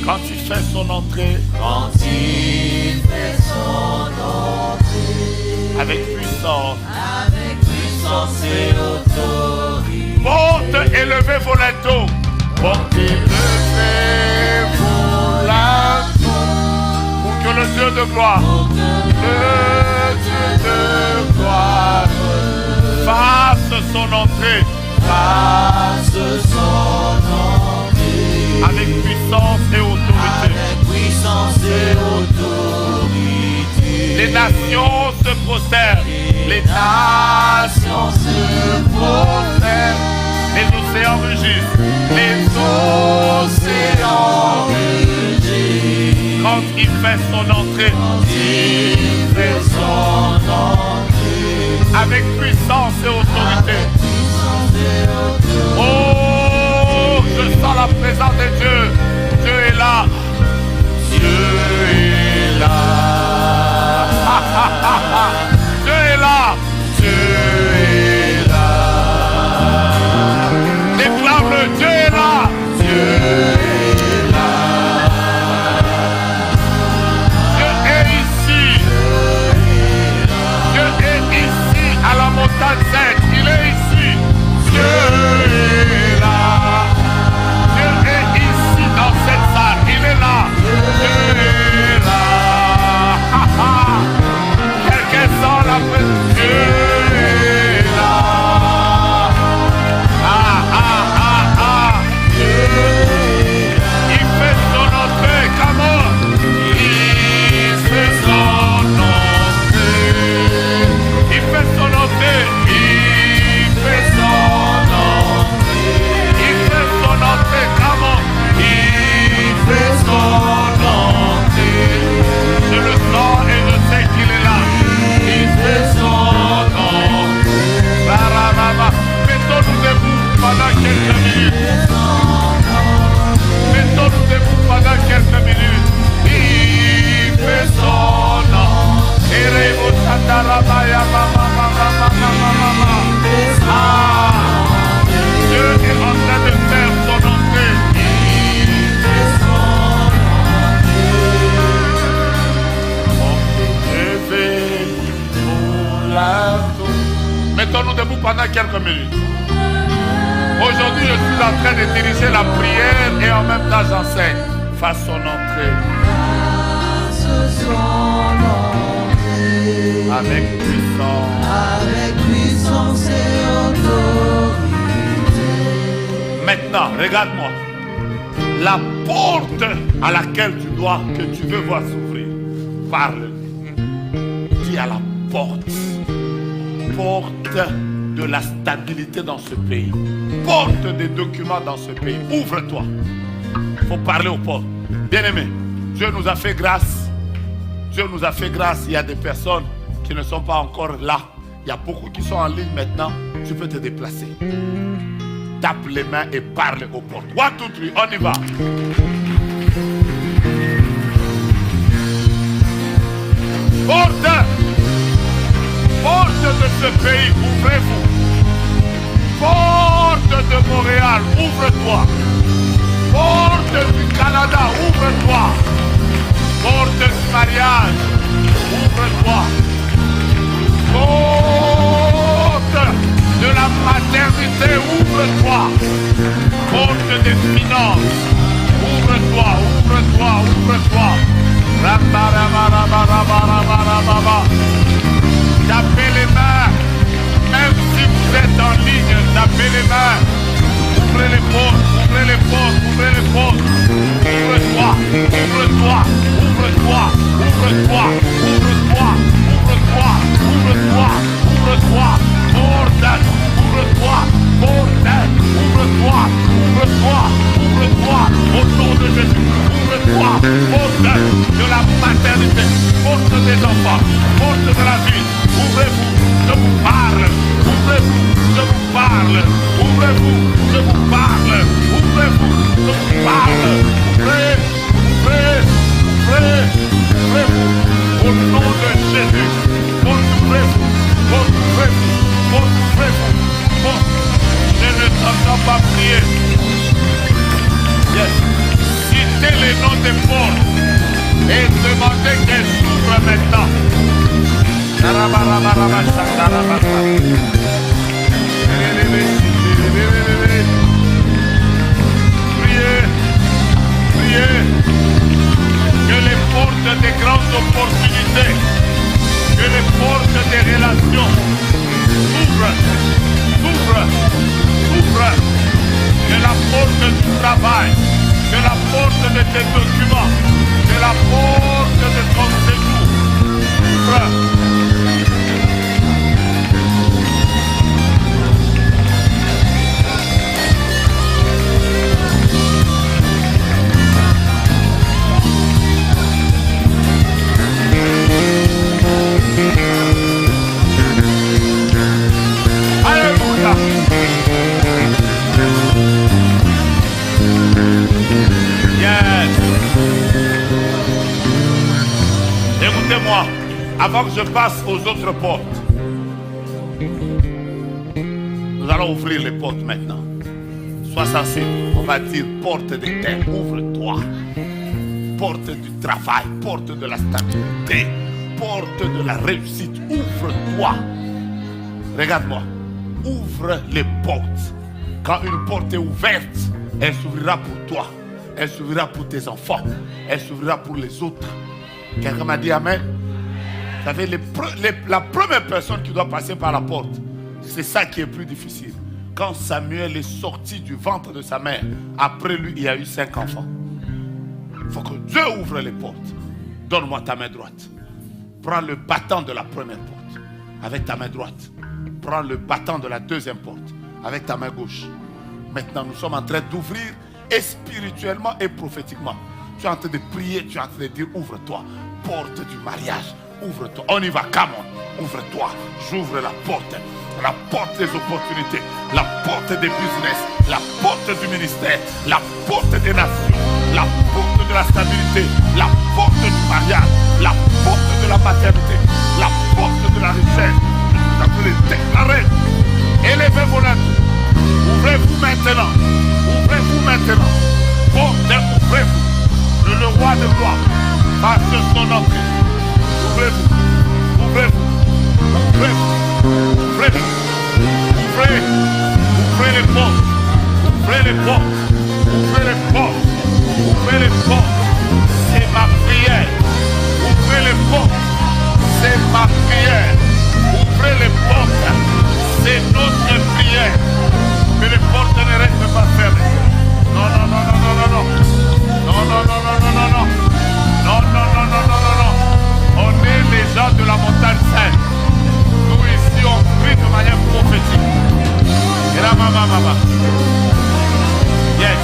Quand il fait son entrée, Quand il fait son entrée, avec puissance, et autorité. porte et levez vos linteaux. Porte et levez vos linteaux. Pour que le Dieu de gloire, le Dieu de gloire, fasse son entrée. Fasse son entrée. Avec puissance et autorité. Avec puissance et autorité. Les nations se prosternent. Les nations se prosternent. Les océans rugissent. Les océans rugissent. Quand il fait son entrée. Il fait son entrée. Avec puissance et autorité. Oh, je sens la présence de Dieu. Dieu est là. Dieu est là. Dieu est là. Dieu est là. Déclare-le, Dieu est là. Dieu est là. Dieu est ici. Dieu est ici à la montagne sainte. Il est ici. Dieu est là. Dieu est ici dans cette salle. Il est là. Dieu est là. Quelqu'un sent la présence. Dieu est là. Dieu est là. Il fait son entrée. Come on. Il fait son entrée. Il fait son entrée. Il fait son entrée. Il fait son entrée. Come on. Il fait son entrée. Je le sens et je sais qu'il est là. Il fait son entrée. Barababa. Mettons-nous debout pendant quelques minutes. Mettons-nous debout pendant quelques minutes. Il fait son entrée. Erebo Satarabaya mama mama mama mama. Dieu est en train de faire son entrée. Mettons-nous debout pendant quelques minutes. Aujourd'hui, je suis en train de diriger la prière et en même temps j'enseigne. Fasse son entrée. Avec puissance et autorité. Maintenant, regarde-moi. La porte à laquelle que tu veux voir s'ouvrir. Parle. Dis à la porte. Porte de la stabilité dans ce pays. Porte des documents dans ce pays. Ouvre-toi. Il faut parler aux portes. Bien-aimés, Dieu nous a fait grâce. Dieu nous a fait grâce. Il y a des personnes qui ne sont pas encore là. Il y a beaucoup qui sont en ligne maintenant. Tu peux te déplacer. Tape les mains et parle aux portes. 1, 2, 3, on y va. Porte! Porte de ce pays, ouvrez-vous. Porte de Montréal, ouvre-toi. Porte du Canada, ouvre-toi. Porte du mariage, ouvre-toi. Porte de la maternité, ouvre-toi. Porte des finances, ouvre-toi, ouvre-toi, ouvre-toi. Tapez les mains, même si vous êtes en ligne, tapez les mains. Ouvrez les portes, ouvrez les portes, ouvrez les portes. Ouvre-toi, ouvre-toi, ouvre-toi, ouvre-toi, ouvre-toi, des portes et demandez qu'elles s'ouvrent maintenant. Priez, priez, que les portes des grandes opportunités, que les portes des relations s'ouvrent, s'ouvrent, s'ouvrent, que la porte du travail, que la porte de tes documents, que la porte de ton séjour s'ouvre. Alléluia. Yes. Écoutez-moi, avant que je passe aux autres portes, nous allons ouvrir les portes maintenant. Sois sensible, on va dire porte des terres, ouvre-toi. Porte du travail, porte de la stabilité, porte de la réussite, ouvre-toi. Regarde-moi, ouvre les portes. Quand une porte est ouverte, elle s'ouvrira pour toi, elle s'ouvrira pour tes enfants, elle s'ouvrira pour les autres. Quelqu'un m'a dit amen. Vous savez, la première personne qui doit passer par la porte, c'est ça qui est plus difficile. Quand Samuel est sorti du ventre de sa mère, après lui, il y a eu 5 enfants. Il faut que Dieu ouvre les portes. Donne-moi ta main droite. Prends le battant de la première porte avec ta main droite. Prends le battant de la deuxième porte avec ta main gauche. Maintenant, nous sommes en train d'ouvrir et spirituellement et prophétiquement. Tu es en train de prier, tu es en train de dire ouvre-toi. Porte du mariage, ouvre-toi. On y va, come on. Ouvre-toi. J'ouvre la porte des opportunités, la porte des business, la porte du ministère, la porte des nations, la porte de la stabilité, la porte du mariage, la porte de la maternité, la porte de la richesse. Je suis en train de déclarer. Élevez vos lettres. Ouvrez-vous maintenant. Ouvrez-vous maintenant. Porte, ouvrez-vous. Le roi de gloire passe son entrée. Ouvrez-vous. Ouvrez-vous. Ouvrez-vous. Ouvrez-vous. Ouvrez. Ouvrez les portes. Ouvrez les portes. Ouvrez les portes. Ouvrez les portes. C'est ma prière. Ouvrez les portes. C'est ma prière. Ouvrez les portes. C'est notre prière. Que les portes ne restent pas fermées. Non, non, non, non, non, non, non. Non, non, non, non, non, non, non. Non, non, non, non, non, non, non. On est les gens de la montagne sainte. Nous ici, on prie de manière prophétique. Et là, maman. Yes.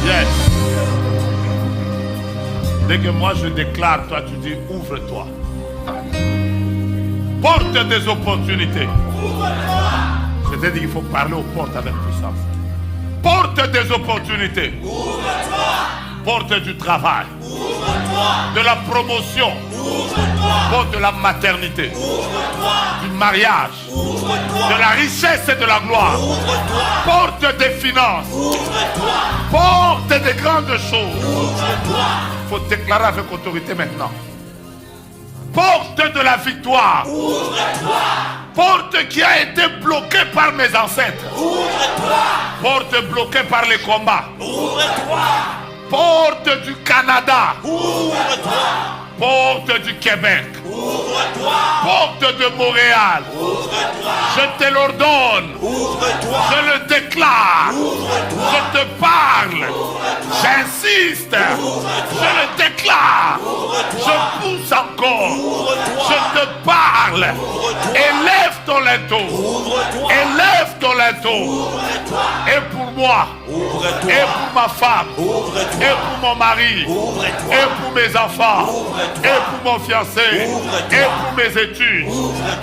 Yes. Dès que moi je déclare, toi tu dis ouvre-toi. Porte des opportunités. C'est-à-dire qu'il faut parler aux portes avec puissance. Porte des opportunités. Porte du travail. De la promotion. Porte de la maternité. Du mariage. De la richesse et de la gloire. Porte des finances. Porte des grandes choses. Il faut déclarer avec autorité maintenant. Porte de la victoire. Porte qui a été bloquée par mes ancêtres. Porte bloquée par les combats. Porte du Canada. Porte du Québec. Porte de Montréal. Je te l'ordonne. Je le déclare. Je te parle. J'insiste. Je le déclare. Je pousse encore. Je te parle. Élève ton linteau. Élève ton linteau. Et pour moi. Et pour ma femme. Et pour mon mari. Et pour mes enfants. Et pour mon fiancé. Et pour mes études.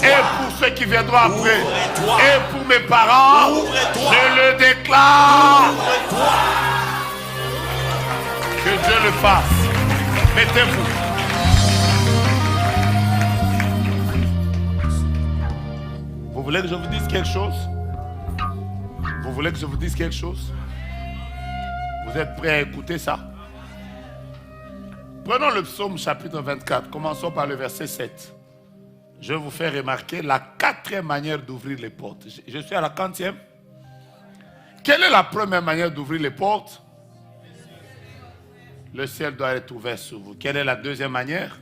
Et pour ceux qui viendront après. Et pour mes parents. Je le déclare. Que Dieu le fasse. Mettez-vous. Vous voulez que je vous dise quelque chose? Vous voulez que je vous dise quelque chose? Vous êtes prêts à écouter ça? Prenons le psaume chapitre 24. Commençons par le verset 7. Je vais vous faire remarquer la 4e manière d'ouvrir les portes. Je suis à la 40e. Quelle est la première manière d'ouvrir les portes? Le ciel doit être ouvert sur vous. Quelle est la 2e manière?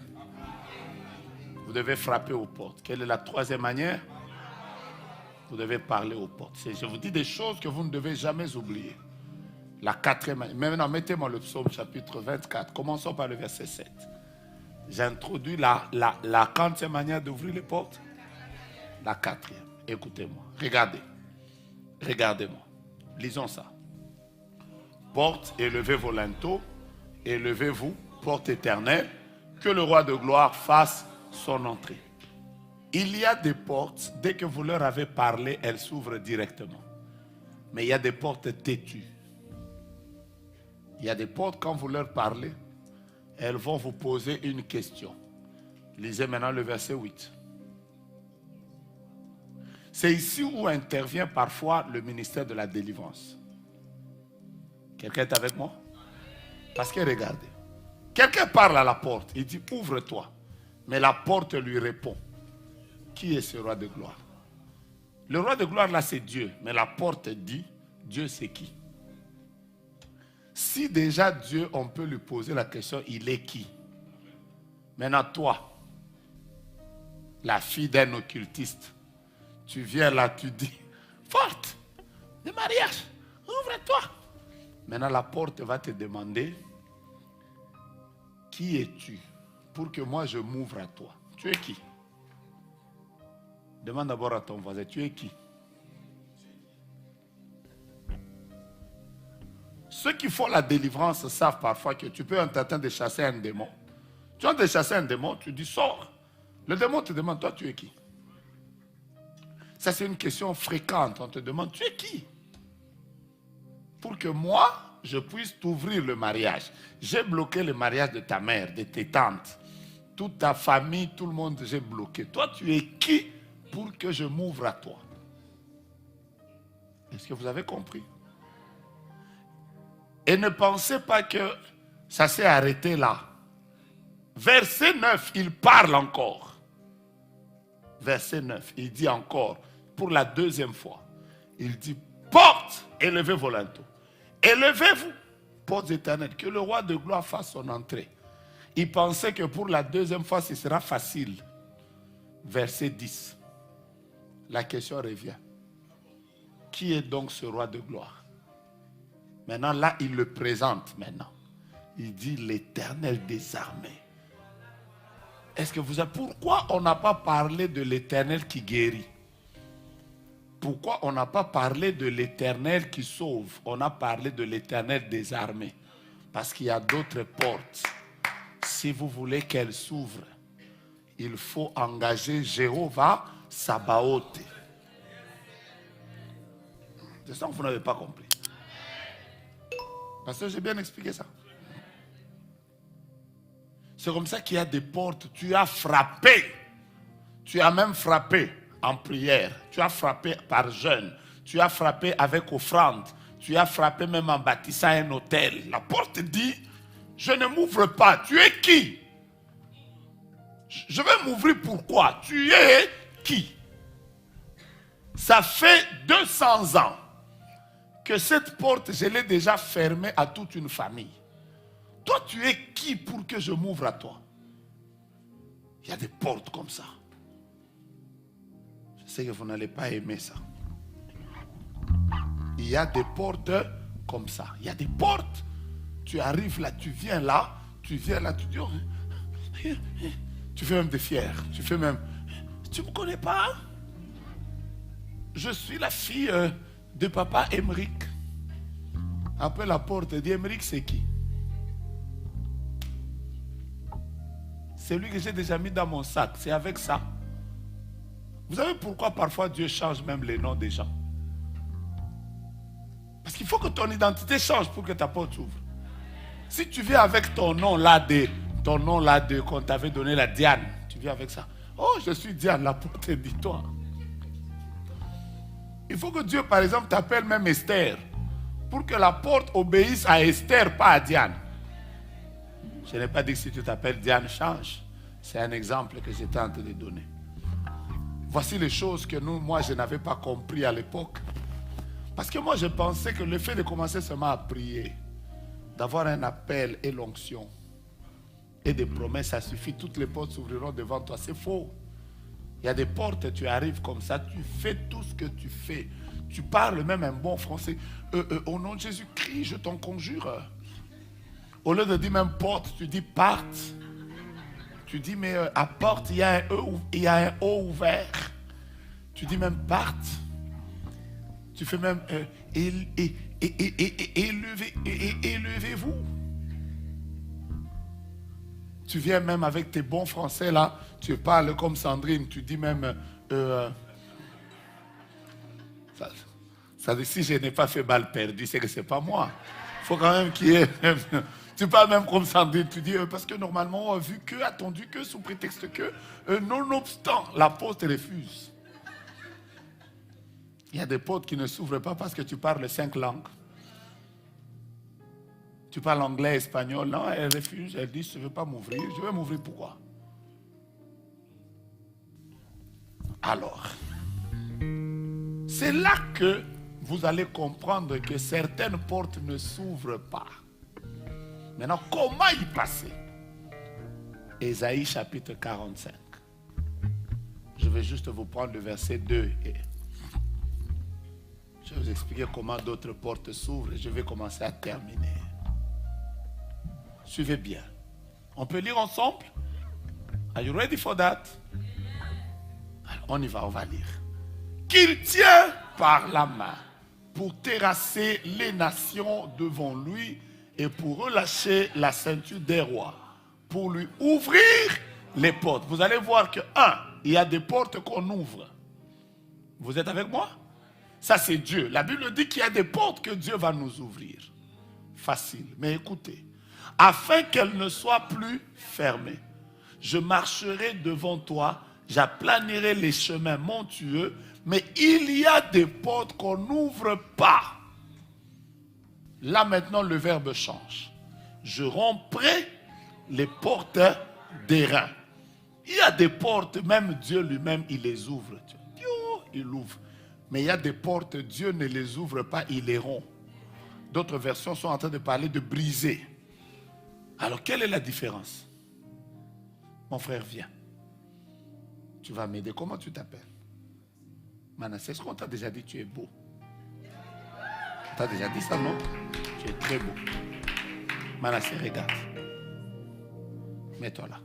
Vous devez frapper aux portes. Quelle est la 3e manière? Vous devez parler aux portes. Je vous dis des choses que vous ne devez jamais oublier. La 4e manière. Maintenant, mettez-moi le psaume chapitre 24. Commençons par le verset 7. J'introduis la 40e manière d'ouvrir les portes. La 4e. Écoutez-moi. Regardez. Regardez-moi. Lisons ça. Porte, élevez vos linteaux. Élevez-vous, porte éternelle. Que le roi de gloire fasse son entrée. Il y a des portes, dès que vous leur avez parlé, elles s'ouvrent directement. Mais il y a des portes têtues. Il y a des portes, quand vous leur parlez, elles vont vous poser une question. Lisez maintenant le verset 8. C'est ici où intervient parfois le ministère de la délivrance. Quelqu'un est avec moi? Parce que regardez, quelqu'un parle à la porte, il dit ouvre-toi. Mais la porte lui répond. Qui est ce roi de gloire? Le roi de gloire là c'est Dieu. Mais la porte dit, Dieu c'est qui? Si déjà Dieu, on peut lui poser la question, il est qui? Maintenant toi, la fille d'un occultiste, tu viens là, tu dis, porte de mariage, ouvre-toi. Maintenant la porte va te demander, qui es-tu? Pour que moi je m'ouvre à toi. Tu es qui? Demande d'abord à ton voisin, tu es qui? Ceux qui font la délivrance savent parfois que tu peux être en train de chasser un démon. Tu es en train de chasser un démon, tu dis sors. Le démon te demande, toi tu es qui? Ça c'est une question fréquente, on te demande, tu es qui? Pour que moi, je puisse t'ouvrir le mariage. J'ai bloqué le mariage de ta mère, de tes tantes. Toute ta famille, tout le monde, j'ai bloqué. Toi, tu es qui pour que je m'ouvre à toi? Est-ce que vous avez compris? Et ne pensez pas que ça s'est arrêté là. Verset 9, il parle encore. Verset 9, il dit encore, pour la 2e fois, il dit, porte, élevez vos linteaux. Élevez-vous, portes éternelles, que le roi de gloire fasse son entrée. Il pensait que pour la 2e fois, ce sera facile. Verset 10. La question revient. Qui est donc ce roi de gloire? Maintenant, là, il le présente maintenant. Il dit l'Éternel des armées. Est-ce que vous savez pourquoi on n'a pas parlé de l'Éternel qui guérit? Pourquoi on n'a pas parlé de l'Éternel qui sauve? On a parlé de l'Éternel des armées. Parce qu'il y a d'autres portes. Si vous voulez qu'elles s'ouvrent, il faut engager Jéhovah Sabaoth. C'est ça que vous n'avez pas compris. Parce que j'ai bien expliqué ça. C'est comme ça qu'il y a des portes. Tu as frappé. Tu as même frappé en prière. Tu as frappé par jeûne. Tu as frappé avec offrande. Tu as frappé même en bâtissant un hôtel. La porte dit, je ne m'ouvre pas. Tu es qui? Je vais m'ouvrir pourquoi? Tu es qui? Ça fait 200 ans que cette porte, je l'ai déjà fermée à toute une famille. Toi, tu es qui pour que je m'ouvre à toi? Il y a des portes comme ça. Je sais que vous n'allez pas aimer ça. Il y a des portes comme ça. Il y a des portes. Tu arrives là, tu viens là, tu dis, oh, tu fais même des fiers. Tu fais même, tu ne me connais pas? Je suis la fille de papa Émeric. Après la porte, dit Émeric, c'est qui? C'est lui que j'ai déjà mis dans mon sac. C'est avec ça. Vous savez pourquoi parfois Dieu change même les noms des gens? Parce qu'il faut que ton identité change pour que ta porte s'ouvre. Si tu viens avec ton nom là qu'on t'avait donné, la Diane, tu viens avec ça. Oh, je suis Diane, la porte dit toi. Il faut que Dieu, par exemple, t'appelle même Esther. Pour que la porte obéisse à Esther, pas à Diane. Je n'ai pas dit que si tu t'appelles Diane, change. C'est un exemple que j'étais en train de donner. Voici les choses que moi, je n'avais pas compris à l'époque. Parce que moi, je pensais que le fait de commencer seulement à prier, d'avoir un appel et l'onction et des promesses, ça suffit. Toutes les portes s'ouvriront devant toi. C'est faux. Il y a des portes, tu arrives comme ça, tu fais tout ce que tu fais. Tu parles même un bon français. Au nom de Jésus-Christ, je t'en conjure. Au lieu de dire même porte, tu dis parte. Tu dis, mais à porte, il y a un O ouvert. Tu dis même parte. Tu fais même élevez-vous. Tu viens même avec tes bons français là. Tu parles comme Sandrine. Tu dis même ça dit, si je n'ai pas fait balle perdue, c'est que c'est pas moi. Il faut quand même qu'il y ait... Tu parles même comme Sandrine, tu dis, parce que normalement, vu que, attendu que, sous prétexte que, nonobstant, la porte refuse. Il y a des portes qui ne s'ouvrent pas parce que tu parles 5 langues. Tu parles anglais, espagnol, non, elle refuse, elle dit, je ne veux pas m'ouvrir. Je vais m'ouvrir pourquoi? Alors, c'est là que vous allez comprendre que certaines portes ne s'ouvrent pas. Maintenant, comment y passer? Ésaïe chapitre 45. Je vais juste vous prendre le verset 2 et je vais vous expliquer comment d'autres portes s'ouvrent et je vais commencer à terminer. Suivez bien. On peut lire ensemble? Are you ready for that? Alors, on y va, on va lire. Qu'il tient par la main pour terrasser les nations devant lui et pour relâcher la ceinture des rois, pour lui ouvrir les portes. Vous allez voir que, il y a des portes qu'on ouvre. Vous êtes avec moi? Ça, c'est Dieu. La Bible dit qu'il y a des portes que Dieu va nous ouvrir. Facile. Mais écoutez, afin qu'elles ne soient plus fermées, je marcherai devant toi, j'aplanirai les chemins montueux, mais il y a des portes qu'on n'ouvre pas. Là maintenant le verbe change. Je romprai les portes d'airain. Il y a des portes, même Dieu lui-même, il les ouvre. Il ouvre. Mais il y a des portes, Dieu ne les ouvre pas, il les rompt. D'autres versions sont en train de parler de briser. Alors quelle est la différence? Mon frère, viens. Tu vas m'aider. Comment tu t'appelles? Manassé, est-ce qu'on t'a déjà dit tu es beau? On t'a déjà dit ça, non? Tu es très beau. Manassé, regarde. Mets-toi là.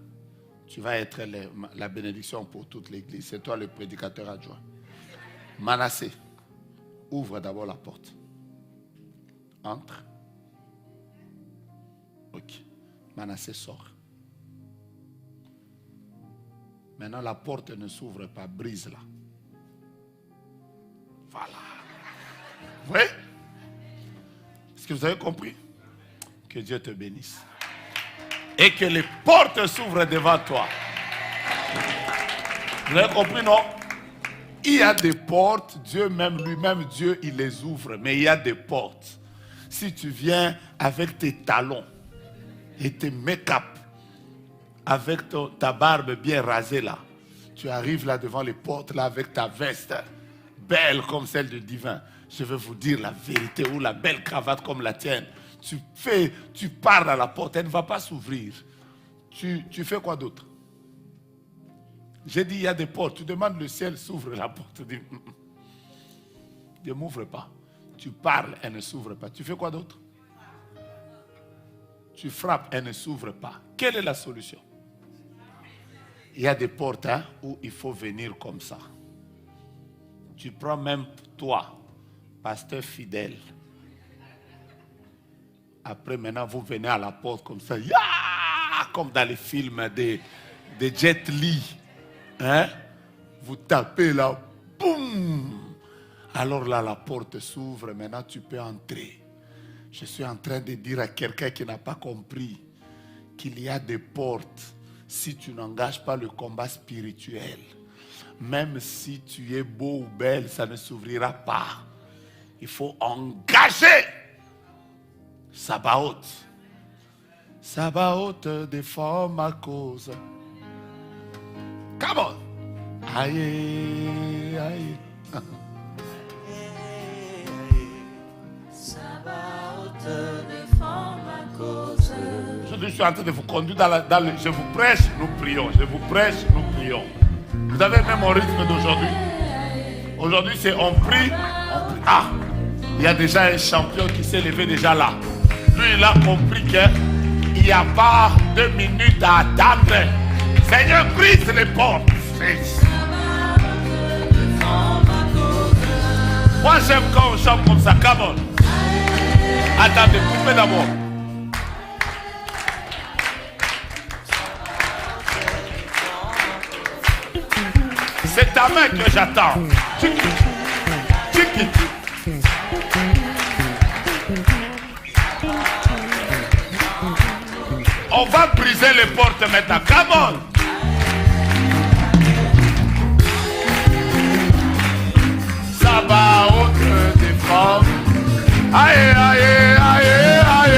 Tu vas être la bénédiction pour toute l'église. C'est toi le prédicateur adjoint. Manassé, ouvre d'abord la porte. Entre. Ok. Manassé sort. Maintenant, la porte ne s'ouvre pas. Brise-la. Voilà. Oui? Est-ce que vous avez compris? Que Dieu te bénisse. Et que les portes s'ouvrent devant toi. Vous avez compris, non? Il y a des portes, Dieu même, lui-même, Dieu, il les ouvre. Mais il y a des portes. Si tu viens avec tes talons et tes make-up, avec ta barbe bien rasée là, tu arrives là devant les portes là avec ta veste belle comme celle du divin. Je vais vous dire la vérité, ou la belle cravate comme la tienne. Tu parles à la porte, elle ne va pas s'ouvrir. Tu fais quoi d'autre? J'ai dit il y a des portes, tu demandes le ciel s'ouvre, la porte dit ne m'ouvre pas. Tu parles, elle ne s'ouvre pas. Tu fais quoi d'autre? Tu frappes, elle ne s'ouvre pas. Quelle est la solution? Il y a des portes où il faut venir comme ça. Tu prends même toi, pasteur fidèle. Après, maintenant, vous venez à la porte comme ça. Comme dans les films de Jet Li. Hein? Vous tapez là. Boum! Alors là, la porte s'ouvre. Maintenant, tu peux entrer. Je suis en train de dire à quelqu'un qui n'a pas compris qu'il y a des portes. Si tu n'engages pas le combat spirituel, même si tu es beau ou belle, ça ne s'ouvrira pas. Il faut engager Sabaoth. Sabaoth défend ma cause. Come on. Aïe, aïe. Sabaoth défend ma cause. Je suis en train de vous conduire je vous prêche, nous prions. Je vous prêche, nous prions. Vous avez même mon rythme d'aujourd'hui. Aujourd'hui, c'est on prie. Ah, il y a déjà un champion qui s'est levé déjà là. Lui, il a compris qu'il n'y a pas 2 minutes à attendre. Seigneur, brise les portes. Moi, j'aime quand on chante comme ça. Come on. Attendez, coupez d'abord. C'est ta main que j'attends. On va briser les portes maintenant. Come on. Sabaoth défend. Aïe, aïe, aïe, aïe.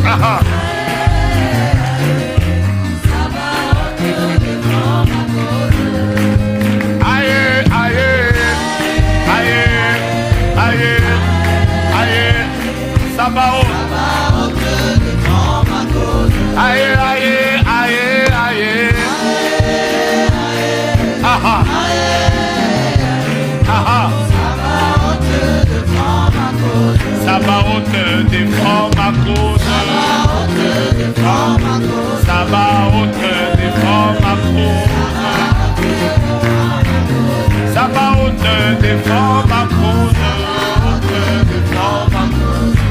Ah. Sabaoth défend ma cause. Aïe, aïe, aïe, aïe. Ah ah. Sabaoth défend ma cause. Sabaoth défend ma cause. Sabaoth défend ma cause. Sabaoth défend ma cause.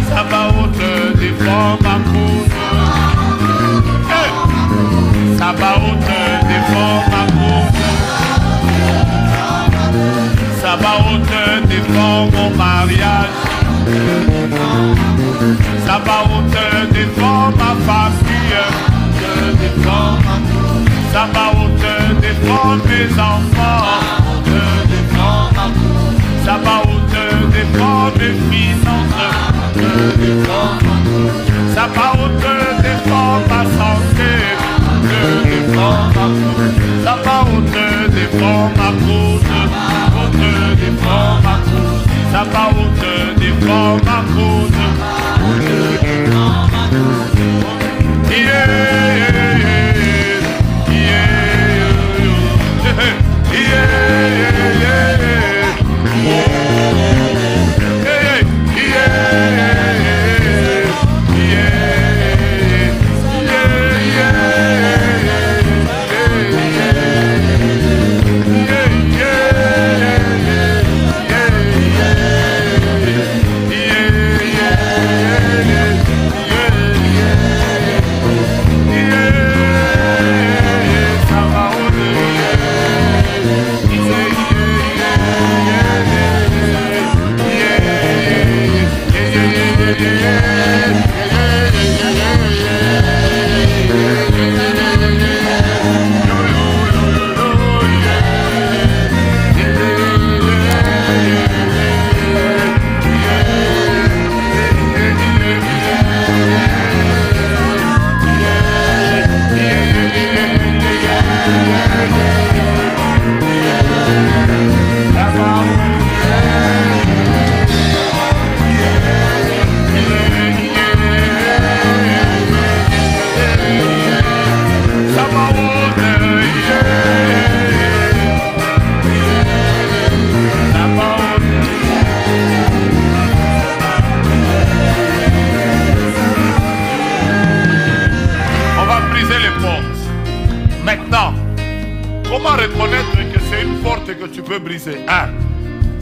Sabaoth défend ma cause. Hey. Sabaoth défend ma cause. Sabaoth défend mon mariage. Sabaoth défend ma famille. Sabaoth défend mes enfants. Sabaoth défend mes finances. Sabaoth défend ma santé. Sabaoth défend ma cause. Sabaoth défend ma cause. Yeah,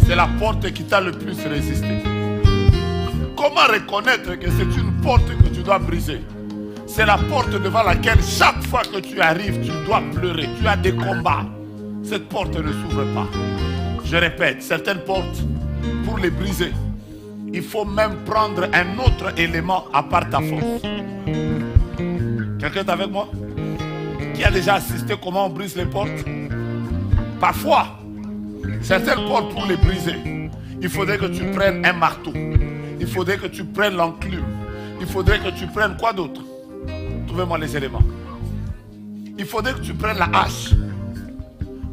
c'est la porte qui t'a le plus résisté. Comment reconnaître que c'est une porte que tu dois briser? C'est la porte devant laquelle chaque fois que tu arrives, tu dois pleurer. Tu as des combats. Cette porte ne s'ouvre pas. Je répète, certaines portes, pour les briser, il faut même prendre un autre élément à part ta force. Quelqu'un est avec moi? Qui a déjà assisté comment on brise les portes? Parfois, certaines portes pour les briser, il faudrait que tu prennes un marteau. Il faudrait que tu prennes l'enclume. il faudrait que tu prennes quoi d'autre? Trouvez-moi les éléments. Il faudrait que tu prennes la hache.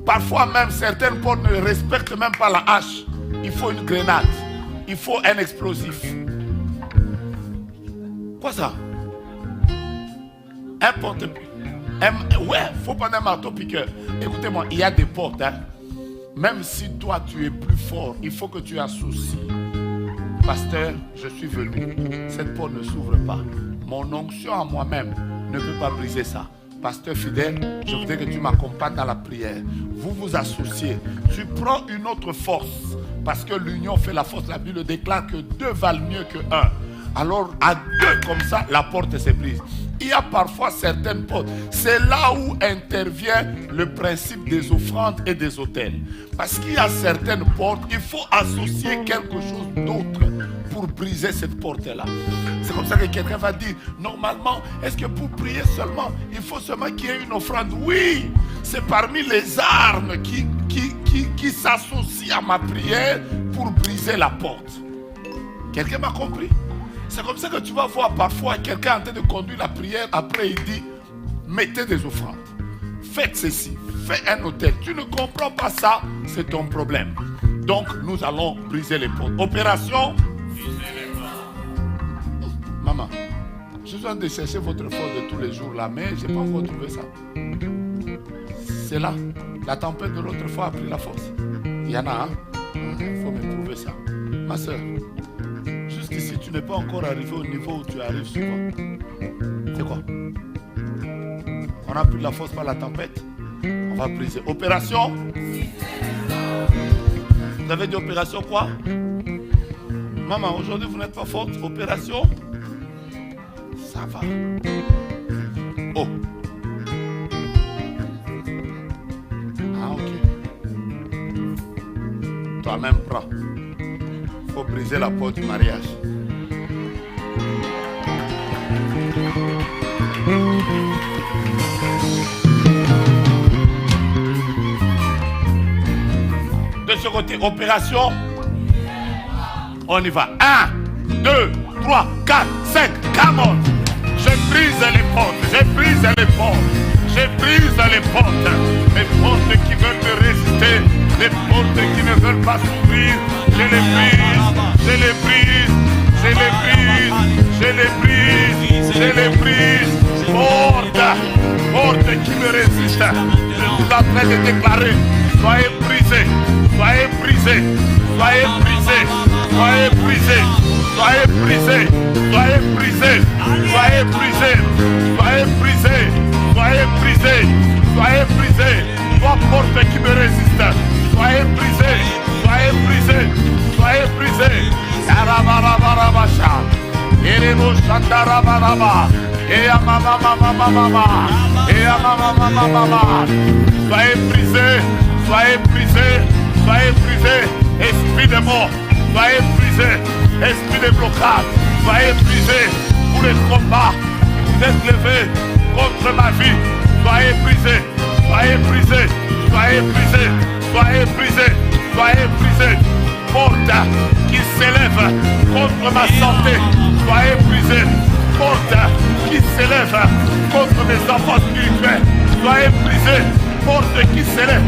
Parfois même, certaines portes ne respectent même pas la hache. Il faut une grenade. Il faut un explosif. Quoi ça? Un porte-piqueur. Ouais, il faut prendre un marteau-piqueur. Écoutez-moi, il y a des portes. Hein. Même si toi, tu es plus fort, il faut que tu associes. Pasteur, je suis venu. Cette porte ne s'ouvre pas. Mon onction à moi-même ne peut pas briser ça. Pasteur fidèle, je voudrais que tu m'accompagnes dans la prière. Vous vous associez. Tu prends une autre force. Parce que l'union fait la force. La Bible déclare que deux valent mieux que un. Alors, à deux comme ça, la porte se brise. Il y a parfois certaines portes. C'est là où intervient le principe des offrandes et des autels. Parce qu'il y a certaines portes, il faut associer quelque chose d'autre pour briser cette porte-là. C'est comme ça que quelqu'un va dire, normalement, est-ce que pour prier seulement, il faut seulement qu'il y ait une offrande? Oui, c'est parmi les armes qui s'associent à ma prière pour briser la porte. Quelqu'un m'a compris? C'est comme ça que tu vas voir parfois quelqu'un en train de conduire la prière. Après, il dit, mettez des offrandes. Faites ceci. Faites un autel. Tu ne comprends pas ça, c'est ton problème. Donc, nous allons briser les portes. Opération. Maman, je suis en train de chercher votre force de tous les jours là, mais je n'ai pas encore trouvé ça. C'est là. La tempête de l'autre fois a pris la force. Il y en a, hein? Il faut me prouver ça. Ma soeur. Jusqu'ici, tu n'es pas encore arrivé au niveau où tu arrives souvent. C'est quoi? On a pris la force par la tempête. On va briser. Opération. Vous avez dit opération quoi? Maman, aujourd'hui vous n'êtes pas forte. Opération. Ça va. Oh. Ah ok. Toi-même prends. Faut briser la porte du mariage. De ce côté, opération. On y va. 1, 2, 3, 4, 5. Come on. Je brise les portes. Je brise les portes. Je brise les portes. Les portes qui veulent me résister. Les portes qui ne veulent pas s'ouvrir. Je les brise. Je les brise. Je les brise. Je les brise. Je les brise. Porte. Porte qui me résiste. Je suis en train de déclarer. Soyez brisés. Soyez brisés. Soyez brisés. Soyez brisés. Soyez brisés. Soyez brisés. Soyez brisés. Soyez brisés. Soyez brisés. Soyez brisés. Toi porte qui me résiste. Soyez brisés. Soyez brisés. Soyez brisés. Yarabarabarabasha. Erebo Shandarabaraba. Eya mama mama mama. Eya mama mama mama. Soyez brisés. Soyez brisés. Soyez brisés. Esprit de mort. Soyez brisés. Esprit de blocage. Soyez brisés. Pour les combats. Vous êtes levés contre ma vie. Soyez brisés. Soyez brisés. Soyez brisés. Soyez brisés. Soyez brisés. Porte qui s'élève contre ma santé. Soyez brisés. Porte qui s'élève contre mes enfants spirituels. Soyez brisés. Porte qui s'élève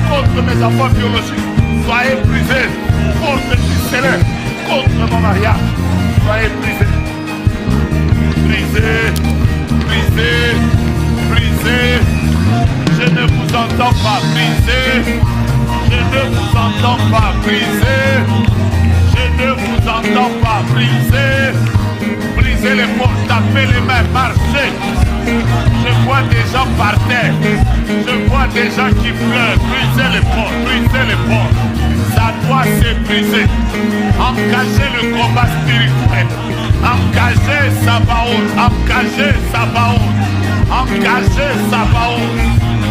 contre mes enfants biologiques. Soyez brisés. Porte qui s'élève contre mon mariage. Soyez brisés. Brisés. Brisés. Brisés. Je ne vous entends pas. Brisés. Je ne vous entends pas. Brisés. Je ne vous entends pas. Brisés. Brisez les portes, tapez les mains, marchez. Je vois des gens par terre. Je vois des gens qui pleurent. Brisez les portes, brisez les portes. Ça doit se briser. Engagez le combat spirituel. Engagez Sabaoth. Engagez Sabaoth. Engagez Sabaoth.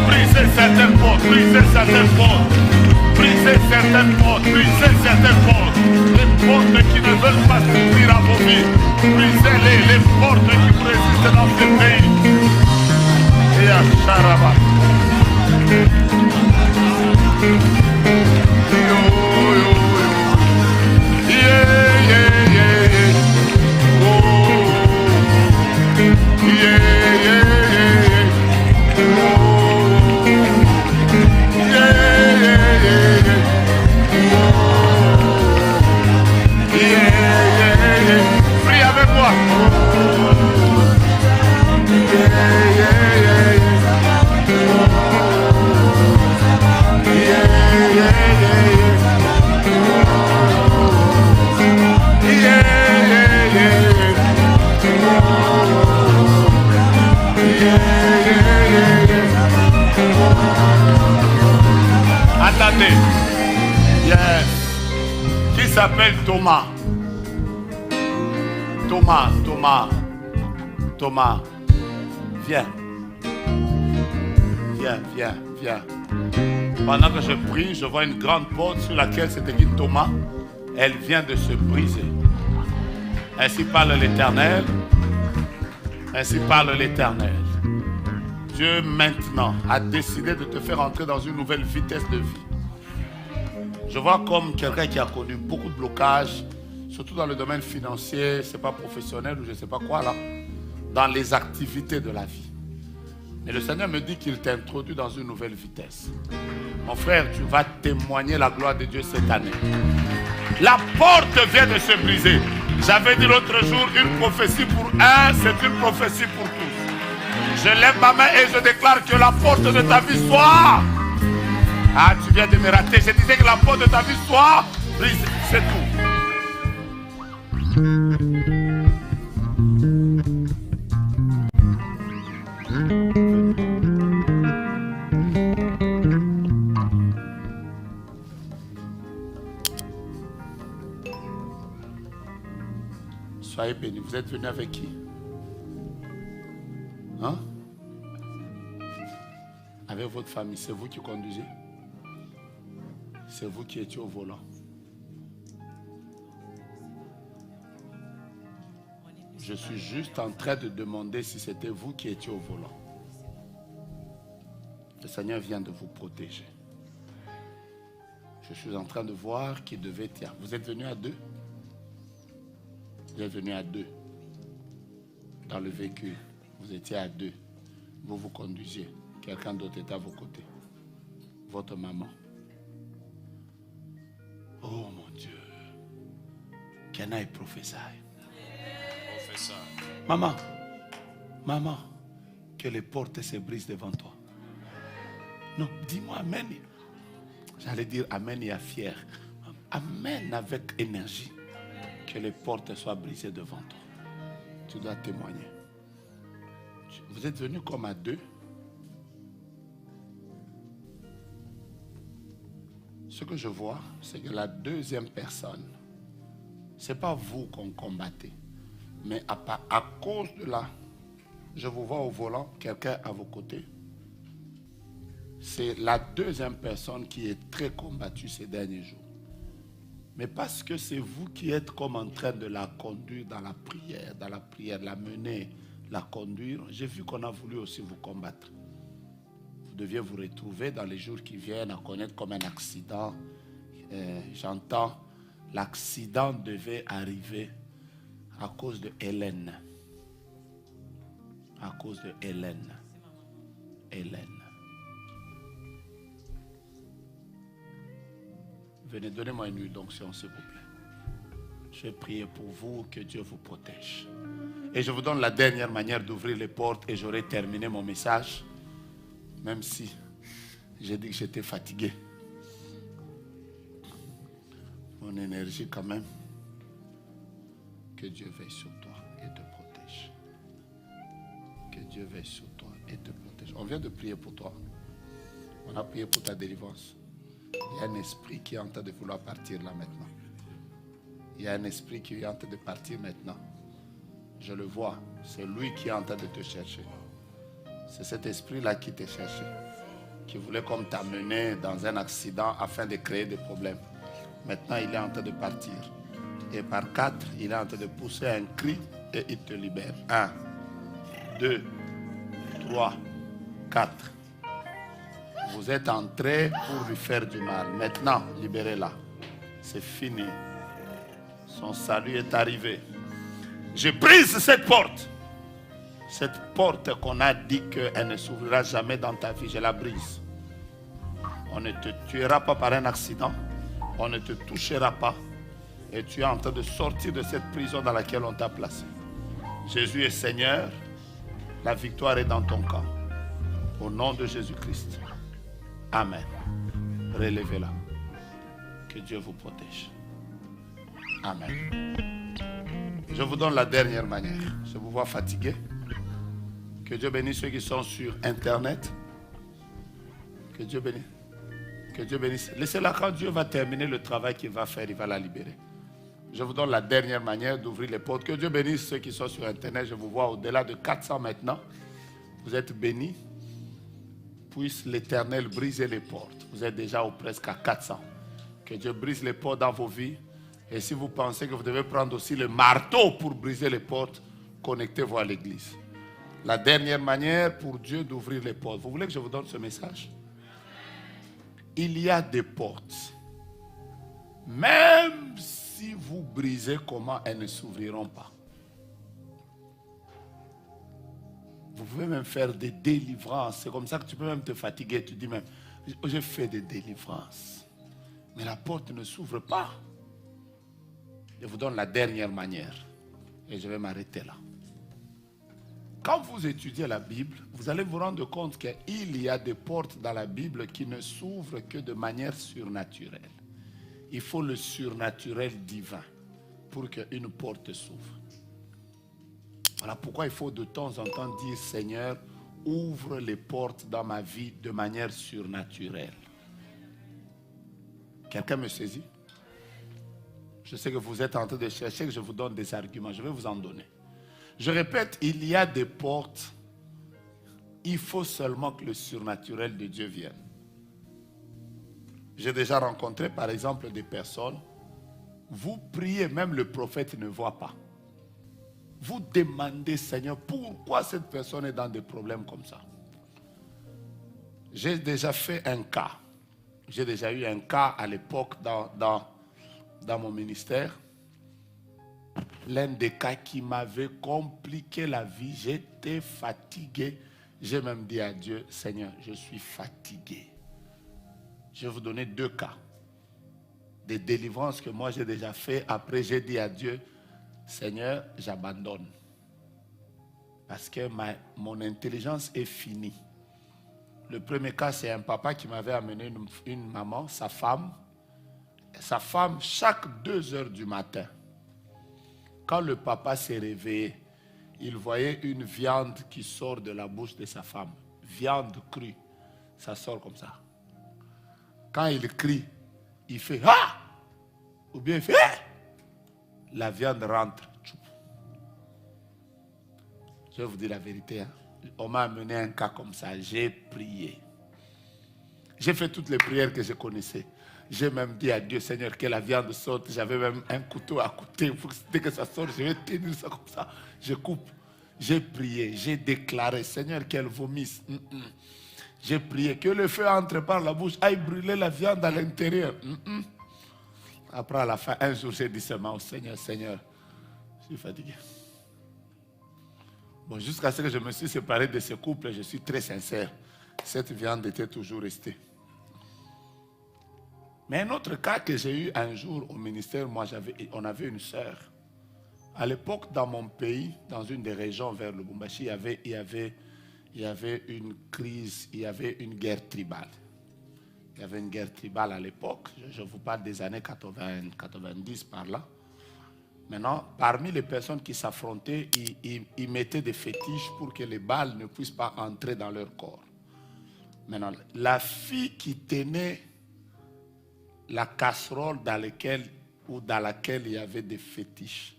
Brisez certaines portes, brisez certaines portes. Brisez certaines portes, brisez certaines portes. Les portes qui ne veulent pas s'ouvrir à vos vies. Brisez-les, les portes qui vous résistent dans ce pays. Et à Charaba. Yo, yo, yo. Yeah, yeah, yeah, yeah. Oh, Attendez. Yes. Qui s'appelle Thomas? Thomas. Viens. Viens. Pendant que je prie, je vois une grande porte sur laquelle c'est écrit Thomas. Elle vient de se briser. Ainsi parle l'Éternel. Dieu maintenant a décidé de te faire entrer dans une nouvelle vitesse de vie. Je vois comme quelqu'un qui a connu beaucoup de blocages, surtout dans le domaine financier, c'est pas professionnel ou je sais pas quoi là, dans les activités de la vie. Mais le Seigneur me dit qu'il t'introduit dans une nouvelle vitesse. Mon frère, tu vas témoigner la gloire de Dieu cette année. La porte vient de se briser. J'avais dit l'autre jour, une prophétie pour un, c'est une prophétie pour tous. Je lève ma main et je déclare que la porte de ta vie soit... Ah, tu viens de me rater. Je disais que la porte de ta vie soit brisée. C'est tout. Soyez bénis. Vous êtes venu avec qui? Hein? Avec votre famille. C'est vous qui conduisez? C'est vous qui étiez au volant. Je suis juste en train de demander si c'était vous qui étiez au volant. Le Seigneur vient de vous protéger. Je suis en train de voir qui devait être. Vous êtes venu à deux? Vous êtes venu à deux. Dans le véhicule, vous étiez à deux. Vous vous conduisiez. Quelqu'un d'autre était à vos côtés. Votre maman. Oh mon Dieu. Can I prophesy? Maman, que les portes se brisent devant toi. Non, dis-moi amen. J'allais dire amen et à fier. Amen avec énergie. Que les portes soient brisées devant toi. Tu dois témoigner. Vous êtes venus comme à deux. Ce que je vois, c'est que la deuxième personne, ce n'est pas vous qu'on combattez. Mais à cause de là, je vous vois au volant, quelqu'un à vos côtés. C'est la deuxième personne qui est très combattue ces derniers jours. Mais parce que c'est vous qui êtes comme en train de la conduire dans la prière, la mener, la conduire, j'ai vu qu'on a voulu aussi vous combattre. Vous deviez vous retrouver dans les jours qui viennent à connaître comme un accident. J'entends, l'accident devait arriver à cause de Hélène. À cause de Hélène. Venez, donnez-moi une huile d'onction, s'il vous plaît. Je vais prier pour vous, que Dieu vous protège. Et je vous donne la dernière manière d'ouvrir les portes et j'aurai terminé mon message. Même si j'ai dit que j'étais fatigué. Mon énergie quand même. Que Dieu veille sur toi et te protège. Que Dieu veille sur toi et te protège. On vient de prier pour toi. On a prié pour ta délivrance. Il y a un esprit qui est en train de vouloir partir là maintenant. Il y a un esprit qui est en train de partir maintenant. Je le vois. C'est lui qui est en train de te chercher. C'est cet esprit-là qui t'a cherché. Qui voulait comme t'amener dans un accident afin de créer des problèmes. Maintenant, il est en train de partir. Et par 4, il est en train de pousser un cri et il te libère. 1, 2, 3, 4. Vous êtes entrés pour lui faire du mal. Maintenant, libérez-la. C'est fini. Son salut est arrivé. Je brise cette porte. Cette porte qu'on a dit qu'elle ne s'ouvrira jamais dans ta vie, je la brise. On ne te tuera pas par un accident. On ne te touchera pas. Et tu es en train de sortir de cette prison dans laquelle on t'a placé. Jésus est Seigneur. La victoire est dans ton camp. Au nom de Jésus-Christ. Amen. Relevez-la. Que Dieu vous protège. Amen. Je vous donne la dernière manière. Je vous vois fatigué. Que Dieu bénisse ceux qui sont sur Internet. Que Dieu bénisse. Que Dieu bénisse. Laissez-la, quand Dieu va terminer le travail qu'il va faire, il va la libérer. Je vous donne la dernière manière d'ouvrir les portes. Que Dieu bénisse ceux qui sont sur Internet. Je vous vois au-delà de 400 maintenant. Vous êtes bénis. Puisse l'Éternel briser les portes. Vous êtes déjà presque à 400. Que Dieu brise les portes dans vos vies. Et si vous pensez que vous devez prendre aussi le marteau pour briser les portes, connectez-vous à l'église. La dernière manière pour Dieu d'ouvrir les portes. Vous voulez que je vous donne ce message? Il y a des portes. Même si vous brisez comment, elles ne s'ouvriront pas. Vous pouvez même faire des délivrances. C'est comme ça que tu peux même te fatiguer. Tu dis même, j'ai fait des délivrances. Mais la porte ne s'ouvre pas. Je vous donne la dernière manière. Et je vais m'arrêter là. Quand vous étudiez la Bible, vous allez vous rendre compte qu'il y a des portes dans la Bible qui ne s'ouvrent que de manière surnaturelle. Il faut le surnaturel divin pour qu'une porte s'ouvre. Voilà pourquoi il faut de temps en temps dire, Seigneur, ouvre les portes dans ma vie de manière surnaturelle. Quelqu'un me saisit? Je sais que vous êtes en train de chercher que je vous donne des arguments. Je vais vous en donner. Je répète, il y a des portes. Il faut seulement que le surnaturel de Dieu vienne. J'ai déjà rencontré par exemple des personnes. Vous priez, même le prophète ne voit pas. Vous demandez, Seigneur, pourquoi cette personne est dans des problèmes comme ça? J'ai déjà fait un cas. J'ai déjà eu un cas à l'époque dans mon ministère. L'un des cas qui m'avait compliqué la vie. J'étais fatigué. J'ai même dit à Dieu, Seigneur, je suis fatigué. Je vais vous donner 2 cas. Des délivrances que moi j'ai déjà fait. Après j'ai dit à Dieu, Seigneur, j'abandonne. Parce que mon intelligence est finie. Le premier cas, c'est un papa qui m'avait amené une maman, sa femme. Sa femme, chaque 2 heures du matin, quand le papa s'est réveillé, il voyait une viande qui sort de la bouche de sa femme. Viande crue. Ça sort comme ça. Quand il crie, il fait « Ah !» ou bien il fait « Ah !» La viande rentre. Je vais vous dire la vérité. Hein. On m'a amené un cas comme ça. J'ai prié. J'ai fait toutes les prières que je connaissais. J'ai même dit à Dieu, Seigneur, que la viande sorte. J'avais même un couteau à côté. Dès que ça sort, je vais tenir ça comme ça. Je coupe. J'ai prié. J'ai déclaré, Seigneur, qu'elle vomisse. J'ai prié que le feu entre par la bouche, aille brûler la viande à l'intérieur. Après, à la fin, un jour, j'ai dit seulement au Seigneur, Seigneur, je suis fatigué. Bon, jusqu'à ce que je me suis séparé de ce couple, je suis très sincère. Cette viande était toujours restée. Mais un autre cas que j'ai eu un jour au ministère, on avait une sœur. À l'époque, dans mon pays, dans une des régions vers le Lubumbashi, il y avait une crise, il y avait une guerre tribale. Il y avait une guerre tribale à l'époque. Je vous parle des années 80, 90 par là. Maintenant, parmi les personnes qui s'affrontaient, ils mettaient des fétiches pour que les balles ne puissent pas entrer dans leur corps. Maintenant, la fille qui tenait la casserole dans laquelle il y avait des fétiches,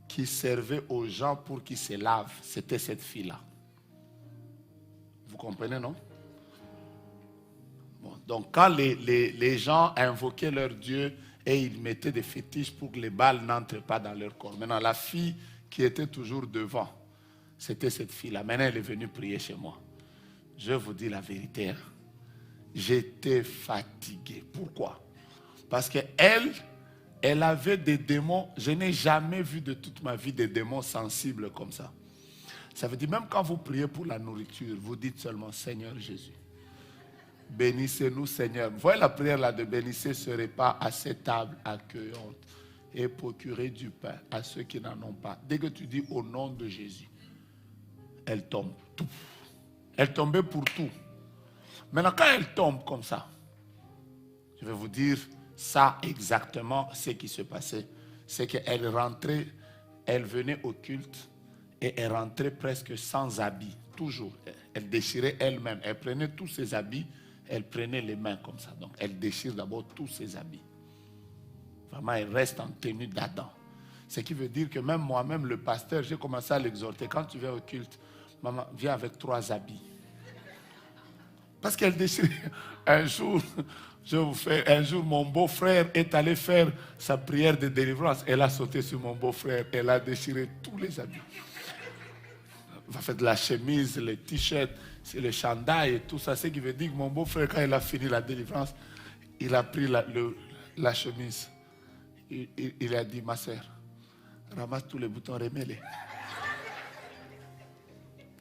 qui servait aux gens pour qu'ils se lavent, c'était cette fille-là. Vous comprenez, non? Bon, donc, quand les gens invoquaient leur Dieu et ils mettaient des fétiches pour que les balles n'entrent pas dans leur corps. Maintenant, la fille qui était toujours devant, c'était cette fille-là. Maintenant, elle est venue prier chez moi. Je vous dis la vérité. Hein? J'étais fatigué. Pourquoi? Parce qu'elle avait des démons. Je n'ai jamais vu de toute ma vie des démons sensibles comme ça. Ça veut dire, même quand vous priez pour la nourriture, vous dites seulement, Seigneur Jésus, bénissez-nous, Seigneur. Vous voyez la prière là de bénissez ce repas à cette table accueillante et procurez du pain à ceux qui n'en ont pas. Dès que tu dis au nom de Jésus, elle tombe. Tout. Elle tombait pour tout. Maintenant, quand elle tombe comme ça, je vais vous dire ça exactement ce qui se passait. C'est qu'elle rentrait, elle venait au culte et elle rentrait presque sans habit. Toujours. Elle déchirait elle-même. Elle prenait tous ses habits. elle prenait les mains comme ça. Donc, elle déchire d'abord tous ses habits. Vraiment, elle reste en tenue d'Adam. Ce qui veut dire que même moi-même, le pasteur, j'ai commencé à l'exhorter. Quand tu viens au culte, maman, viens avec 3 habits. Parce qu'elle déchire. Un jour, mon beau-frère est allé faire sa prière de délivrance. Elle a sauté sur mon beau-frère. Elle a déchiré tous les habits. Elle va faire de la chemise, les t-shirts, les chandails et tout ça. Ce qui veut dire que mon beau-frère, quand il a fini la délivrance, il a pris la chemise. Il a dit, ma soeur, ramasse tous les boutons, remets-les.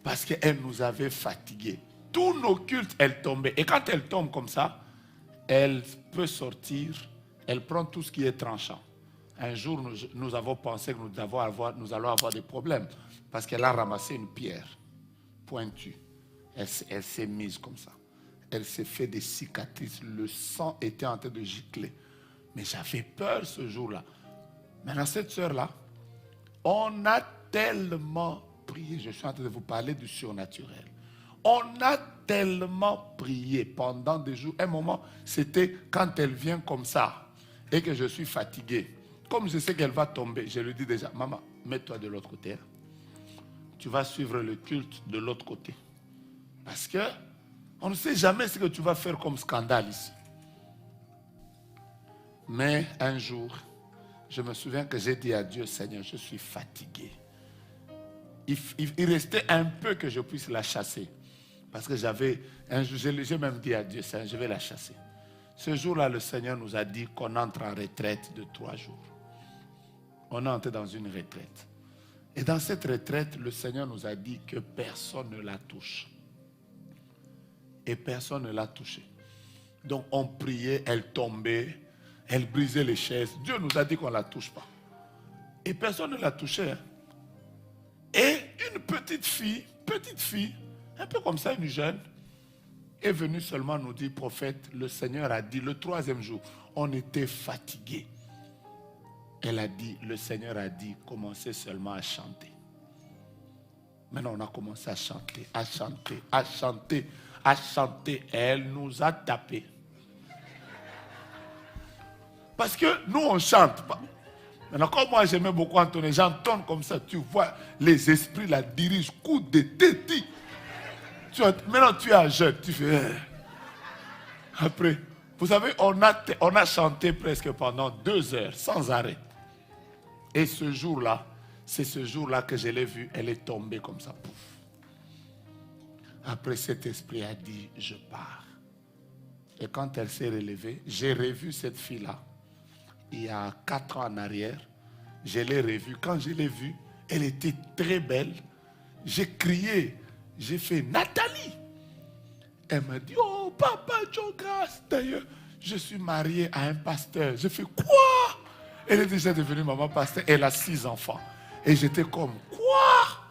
Parce qu'elle nous avait fatigués. Tous nos cultes, elle tombait. Et quand elle tombe comme ça, elle peut sortir, elle prend tout ce qui est tranchant. Un jour, nous avons pensé que nous allons avoir des problèmes. Parce qu'elle a ramassé une pierre pointue. Elle s'est mise comme ça. Elle s'est fait des cicatrices. Le sang était en train de gicler. Mais j'avais peur ce jour-là. Maintenant, cette sœur-là, on a tellement prié. Je suis en train de vous parler du surnaturel. On a tellement prié pendant des jours. Un moment, c'était quand elle vient comme ça et que je suis fatigué. Comme je sais qu'elle va tomber, je lui dis déjà, maman, mets-toi de l'autre côté. Tu vas suivre le culte de l'autre côté. Parce que on ne sait jamais ce que tu vas faire comme scandale ici. Mais un jour, je me souviens que j'ai dit à Dieu, Seigneur, je suis fatigué. Il restait un peu que je puisse la chasser. Parce que j'ai même dit à Dieu, Seigneur, je vais la chasser. Ce jour-là, le Seigneur nous a dit qu'on entre en retraite de 3 jours. On est entré dans une retraite. Et dans cette retraite, le Seigneur nous a dit que personne ne la touche. Et personne ne l'a touchée. Donc on priait, elle tombait, elle brisait les chaises. Dieu nous a dit qu'on ne la touche pas. Et personne ne l'a touchée. Hein. Et une petite fille, un peu comme ça, une jeune, est venue seulement nous dire, prophète, le Seigneur a dit, le 3e jour, on était fatigués. Elle a dit, le Seigneur a dit, commencez seulement à chanter. Maintenant, on a commencé à chanter, à chanter, à chanter, à chanter. Et elle nous a tapés. Parce que nous, on chante. Maintenant, comme moi, j'aimais beaucoup entonner, j'entonne comme ça, tu vois, les esprits la dirigent, coup de tétis. Maintenant, tu es jeune, tu fais... Après, vous savez, on a chanté presque pendant 2 heures, sans arrêt. Et ce jour-là, c'est ce jour-là que je l'ai vue, elle est tombée comme ça. Pouf. Après, cet esprit a dit, je pars. Et quand elle s'est relevée, j'ai revu cette fille-là. Il y a 4 ans en arrière, je l'ai revue. Quand je l'ai vue, elle était très belle. J'ai crié, j'ai fait Nathalie. Elle m'a dit, oh papa, Dieu grâce. D'ailleurs, je suis mariée à un pasteur. J'ai fait quoi? Elle est déjà devenue maman pasteur. Elle a 6 enfants. Et j'étais comme quoi?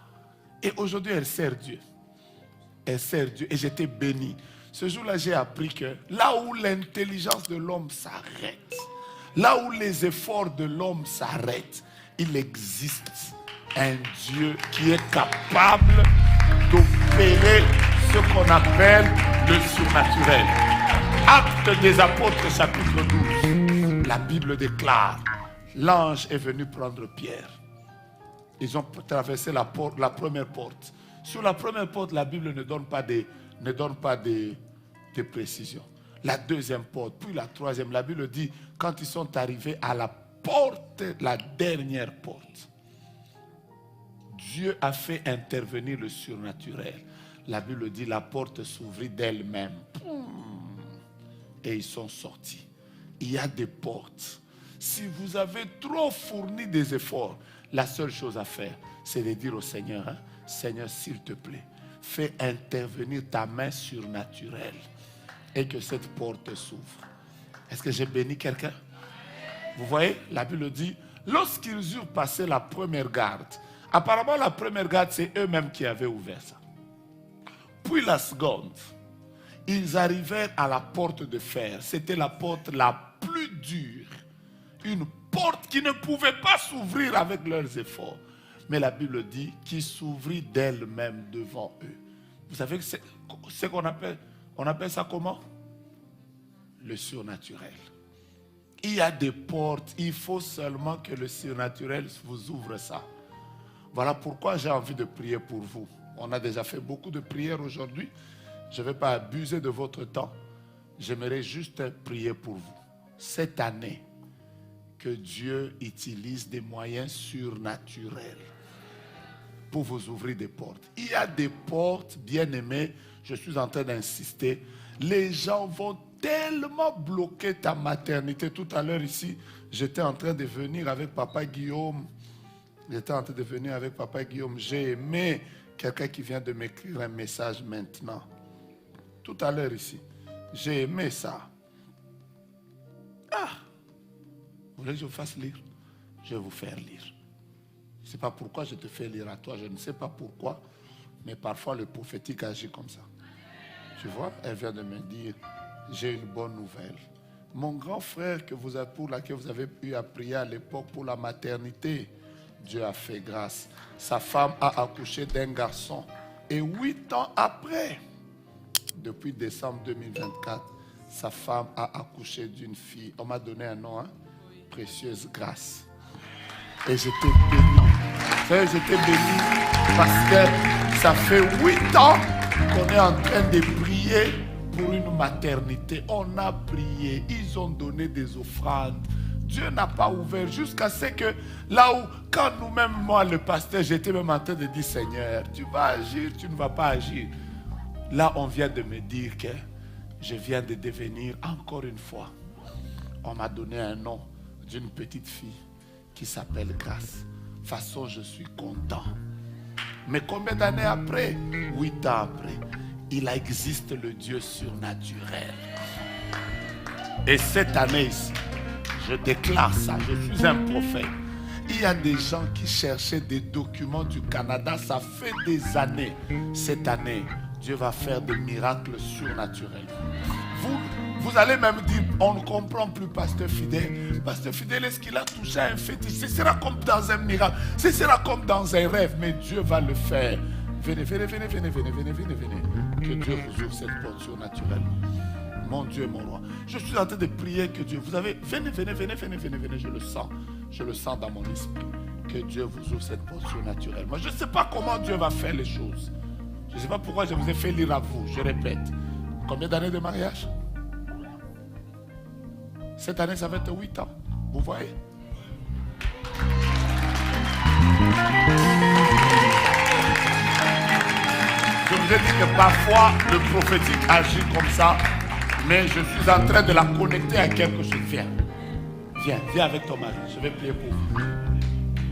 Et aujourd'hui, elle sert Dieu. Elle sert Dieu. Et j'étais béni. Ce jour-là, j'ai appris que là où l'intelligence de l'homme s'arrête, là où les efforts de l'homme s'arrêtent, il existe un Dieu qui est capable d'opérer ce qu'on appelle le surnaturel. Actes des Apôtres, chapitre 12. La Bible déclare, l'ange est venu prendre Pierre. Ils ont traversé la première porte. Sur la première porte, la Bible ne donne pas de précisions. La deuxième porte, puis la troisième. La Bible dit, quand ils sont arrivés à la porte, la dernière porte, Dieu a fait intervenir le surnaturel. La Bible dit, la porte s'ouvrit d'elle-même. Et ils sont sortis. Il y a des portes. Si vous avez trop fourni des efforts, la seule chose à faire, c'est de dire au Seigneur, hein, Seigneur, s'il te plaît, fais intervenir ta main surnaturelle et que cette porte s'ouvre. Est-ce que j'ai béni quelqu'un? Vous voyez, la Bible dit, lorsqu'ils eurent passé la première garde, apparemment la première garde, c'est eux-mêmes qui avaient ouvert ça. Puis la seconde, ils arrivèrent à la porte de fer. C'était la porte la plus dure. Une porte qui ne pouvait pas s'ouvrir avec leurs efforts. Mais la Bible dit qu'il s'ouvrit d'elle-même devant eux. Vous savez que c'est ce qu'on appelle ça comment? le surnaturel. Il y a des portes, il faut seulement que le surnaturel vous ouvre ça. Voilà pourquoi j'ai envie de prier pour vous. On a déjà fait beaucoup de prières aujourd'hui. Je ne vais pas abuser de votre temps. J'aimerais juste prier pour vous. Cette année, que Dieu utilise des moyens surnaturels pour vous ouvrir des portes. Il y a des portes, bien-aimés, je suis en train d'insister. Les gens vont tellement bloquer ta maternité. Tout à l'heure ici, j'étais en train de venir avec Papa Guillaume. J'ai aimé quelqu'un qui vient de m'écrire un message maintenant. Tout à l'heure ici. J'ai aimé ça. Vous voulez que je vous fasse lire? Je vais vous faire lire. Je ne sais pas pourquoi je te fais lire à toi. Je ne sais pas pourquoi. Mais parfois le prophétique agit comme ça. Tu vois, elle vient de me dire, j'ai une bonne nouvelle. Mon grand frère pour laquelle vous avez pu prier à l'époque pour la maternité, Dieu a fait grâce. Sa femme a accouché d'un garçon. Et 8 ans après, depuis décembre 2024, sa femme a accouché d'une fille. On m'a donné un nom, Précieuse Grâce. Et j'étais béni. J'étais béni parce que ça fait 8 ans qu'on est en train de prier pour une maternité. On a prié, ils ont donné des offrandes. Dieu n'a pas ouvert jusqu'à ce que là où, quand nous-mêmes, moi le pasteur, j'étais même en train de dire, Seigneur, tu vas agir, tu ne vas pas agir. Là, on vient de me dire que je viens de devenir encore une fois. On m'a donné un nom d'une petite fille qui s'appelle Grâce. De toute façon, je suis content. Mais combien d'années après? 8 ans après. Il existe le Dieu surnaturel. Et cette année ici, je déclare ça, je suis un prophète. Il y a des gens qui cherchaient des documents du Canada, ça fait des années. Cette année, Dieu va faire des miracles surnaturels. Vous allez même dire, on ne comprend plus Pasteur Fidèle. Pasteur Fidèle, est-ce qu'il a touché à un fétiche? Ce sera comme dans un miracle, ce sera comme dans un rêve, mais Dieu va le faire. Venez. Que Dieu vous ouvre cette porte surnaturelle. Mon Dieu, mon roi. Je suis en train de prier que Dieu, vous avez, venez, je le sens dans mon esprit. Que Dieu vous ouvre cette porte surnaturelle. Moi, je ne sais pas comment Dieu va faire les choses. Je ne sais pas pourquoi je vous ai fait lire à vous, je répète. Combien d'années de mariage? Cette année, ça va être 8 ans. Vous voyez? Je vous ai dit que parfois, le prophétique agit comme ça, mais je suis en train de la connecter à quelque chose. Viens avec ton mari. Je vais prier pour vous.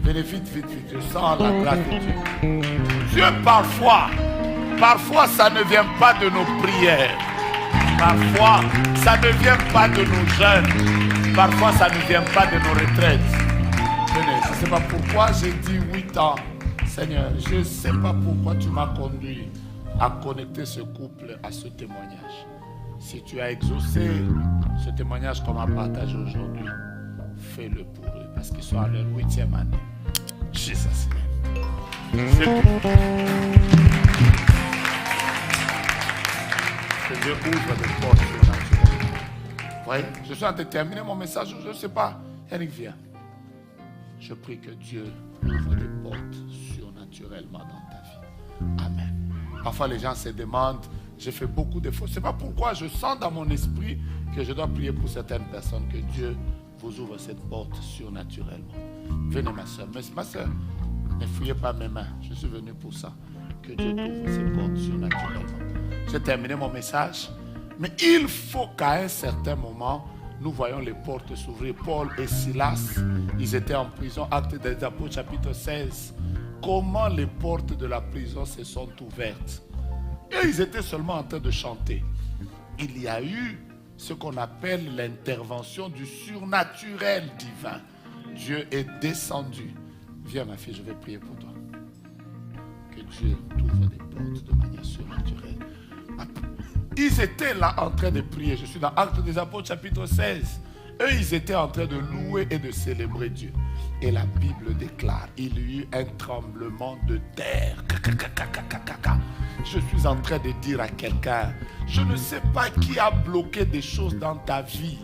Venez vite. Je sens la grâce de Dieu. Dieu, parfois, ça ne vient pas de nos prières. Parfois, ça ne vient pas de nos jeûnes. Parfois, ça ne vient pas de nos retraites. Venez, je ne sais pas pourquoi j'ai dit 8 ans. Seigneur, je ne sais pas pourquoi tu m'as conduit à connecter ce couple à ce témoignage. Si tu as exaucé ce témoignage qu'on m'a partagé aujourd'hui, fais-le pour eux, parce qu'ils sont à leur 8e année. Jésus. C'est tout. Que Dieu ouvre des portes surnaturelles. Vous voyez, je suis en train de terminer mon message, je ne sais pas. Eric, viens. Je prie que Dieu ouvre des portes surnaturellement dans ta vie. Amen. Parfois, les gens se demandent, j'ai fait beaucoup d'efforts. Je ne sais pas pourquoi, je sens dans mon esprit que je dois prier pour certaines personnes, que Dieu vous ouvre cette porte surnaturellement. Venez, ma soeur. Mais ma soeur, ne fouillez pas mes mains. Je suis venu pour ça. Que Dieu t'ouvre ces portes surnaturellement. J'ai terminé mon message. Mais il faut qu'à un certain moment, nous voyons les portes s'ouvrir. Paul et Silas, ils étaient en prison. Actes des Apôtres, chapitre 16. Comment les portes de la prison se sont ouvertes. Et ils étaient seulement en train de chanter. Il y a eu ce qu'on appelle l'intervention du surnaturel divin. Dieu est descendu. Viens ma fille, je vais prier pour toi. Que Dieu t'ouvre des portes de manière surnaturelle. Ils étaient là en train de prier. Je suis dans Actes des Apôtres chapitre 16. Eux, ils étaient en train de louer et de célébrer Dieu. Et la Bible déclare, il y eut un tremblement de terre. Je suis en train de dire à quelqu'un, je ne sais pas qui a bloqué des choses dans ta vie.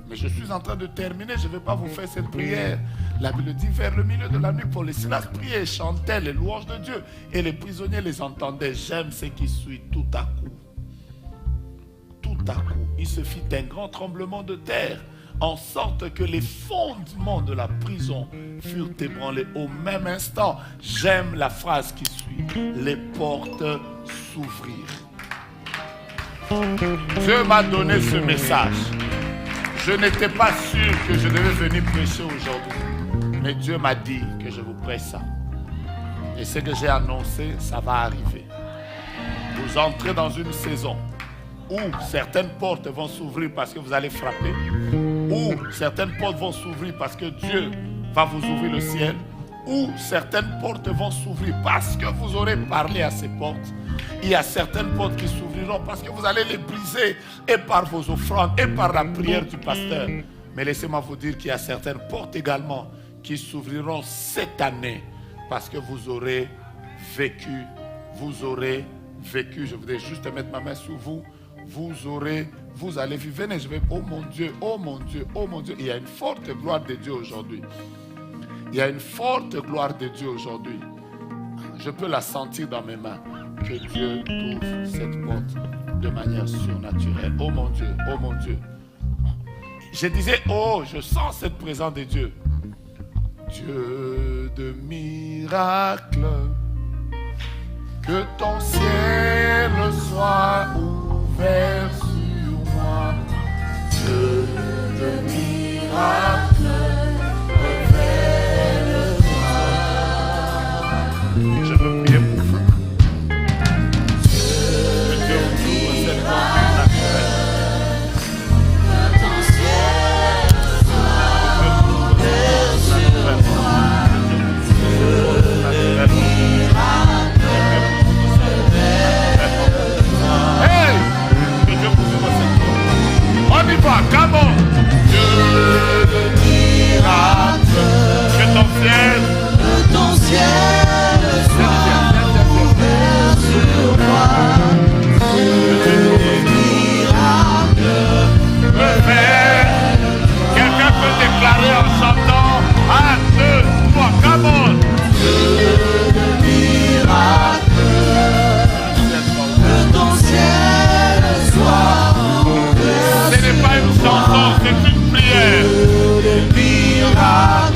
Mais je suis en train de terminer, je ne vais pas vous faire cette prière. La Bible dit, vers le milieu de la nuit, Paul et Silas priaient et chantaient les louanges de Dieu. Et les prisonniers les entendaient. J'aime ce qui suit tout à coup. Tout à coup, il se fit un grand tremblement de terre, en sorte que les fondements de la prison furent ébranlés au même instant. J'aime la phrase qui suit. Les portes s'ouvrirent. Dieu m'a donné ce message. Je n'étais pas sûr que je devais venir prêcher aujourd'hui. Mais Dieu m'a dit que je vous prêche ça. Et ce que j'ai annoncé, ça va arriver. Vous entrez dans une saison où certaines portes vont s'ouvrir parce que vous allez frapper. Où certaines portes vont s'ouvrir parce que Dieu va vous ouvrir le ciel. Où certaines portes vont s'ouvrir parce que vous aurez parlé à ces portes. Il y a certaines portes qui s'ouvriront parce que vous allez les briser et par vos offrandes et par la prière du pasteur. Mais laissez-moi vous dire qu'il y a certaines portes également qui s'ouvriront cette année parce que vous aurez vécu. Vous aurez vécu. Je voudrais juste mettre ma main sur vous. Vous allez vivre. Venez, je vais. Oh mon Dieu, oh mon Dieu, oh mon Dieu. Il y a une forte gloire de Dieu aujourd'hui. Il y a une forte gloire de Dieu aujourd'hui. Je peux la sentir dans mes mains. Que Dieu ouvre cette porte de manière surnaturelle. Oh mon Dieu, oh mon Dieu. Je disais, oh, je sens cette présence de Dieu. Dieu de miracles, que ton ciel soit ouvert sur moi. Dieu de miracles, révèle-toi. Je veux prier pour vous. Que Dieu ouvre cette porte naturelle. Que ton ciel soit ouvert sur moi. Dieu de miracles, révèle-toi. Hey! Que Dieu vous ouvre cette porte. On y va, come on! Dieu de miracles, que ton ciel soit ouvert sur moi. Dieu de miracles, révèle. Quelqu'un peut déclarer en chantant 1, 2, 3, come on! Dieu de miracles, que ton ciel soit ouvert. Ce n'est pas une chanson, c'est une prière. Dieu de miracles,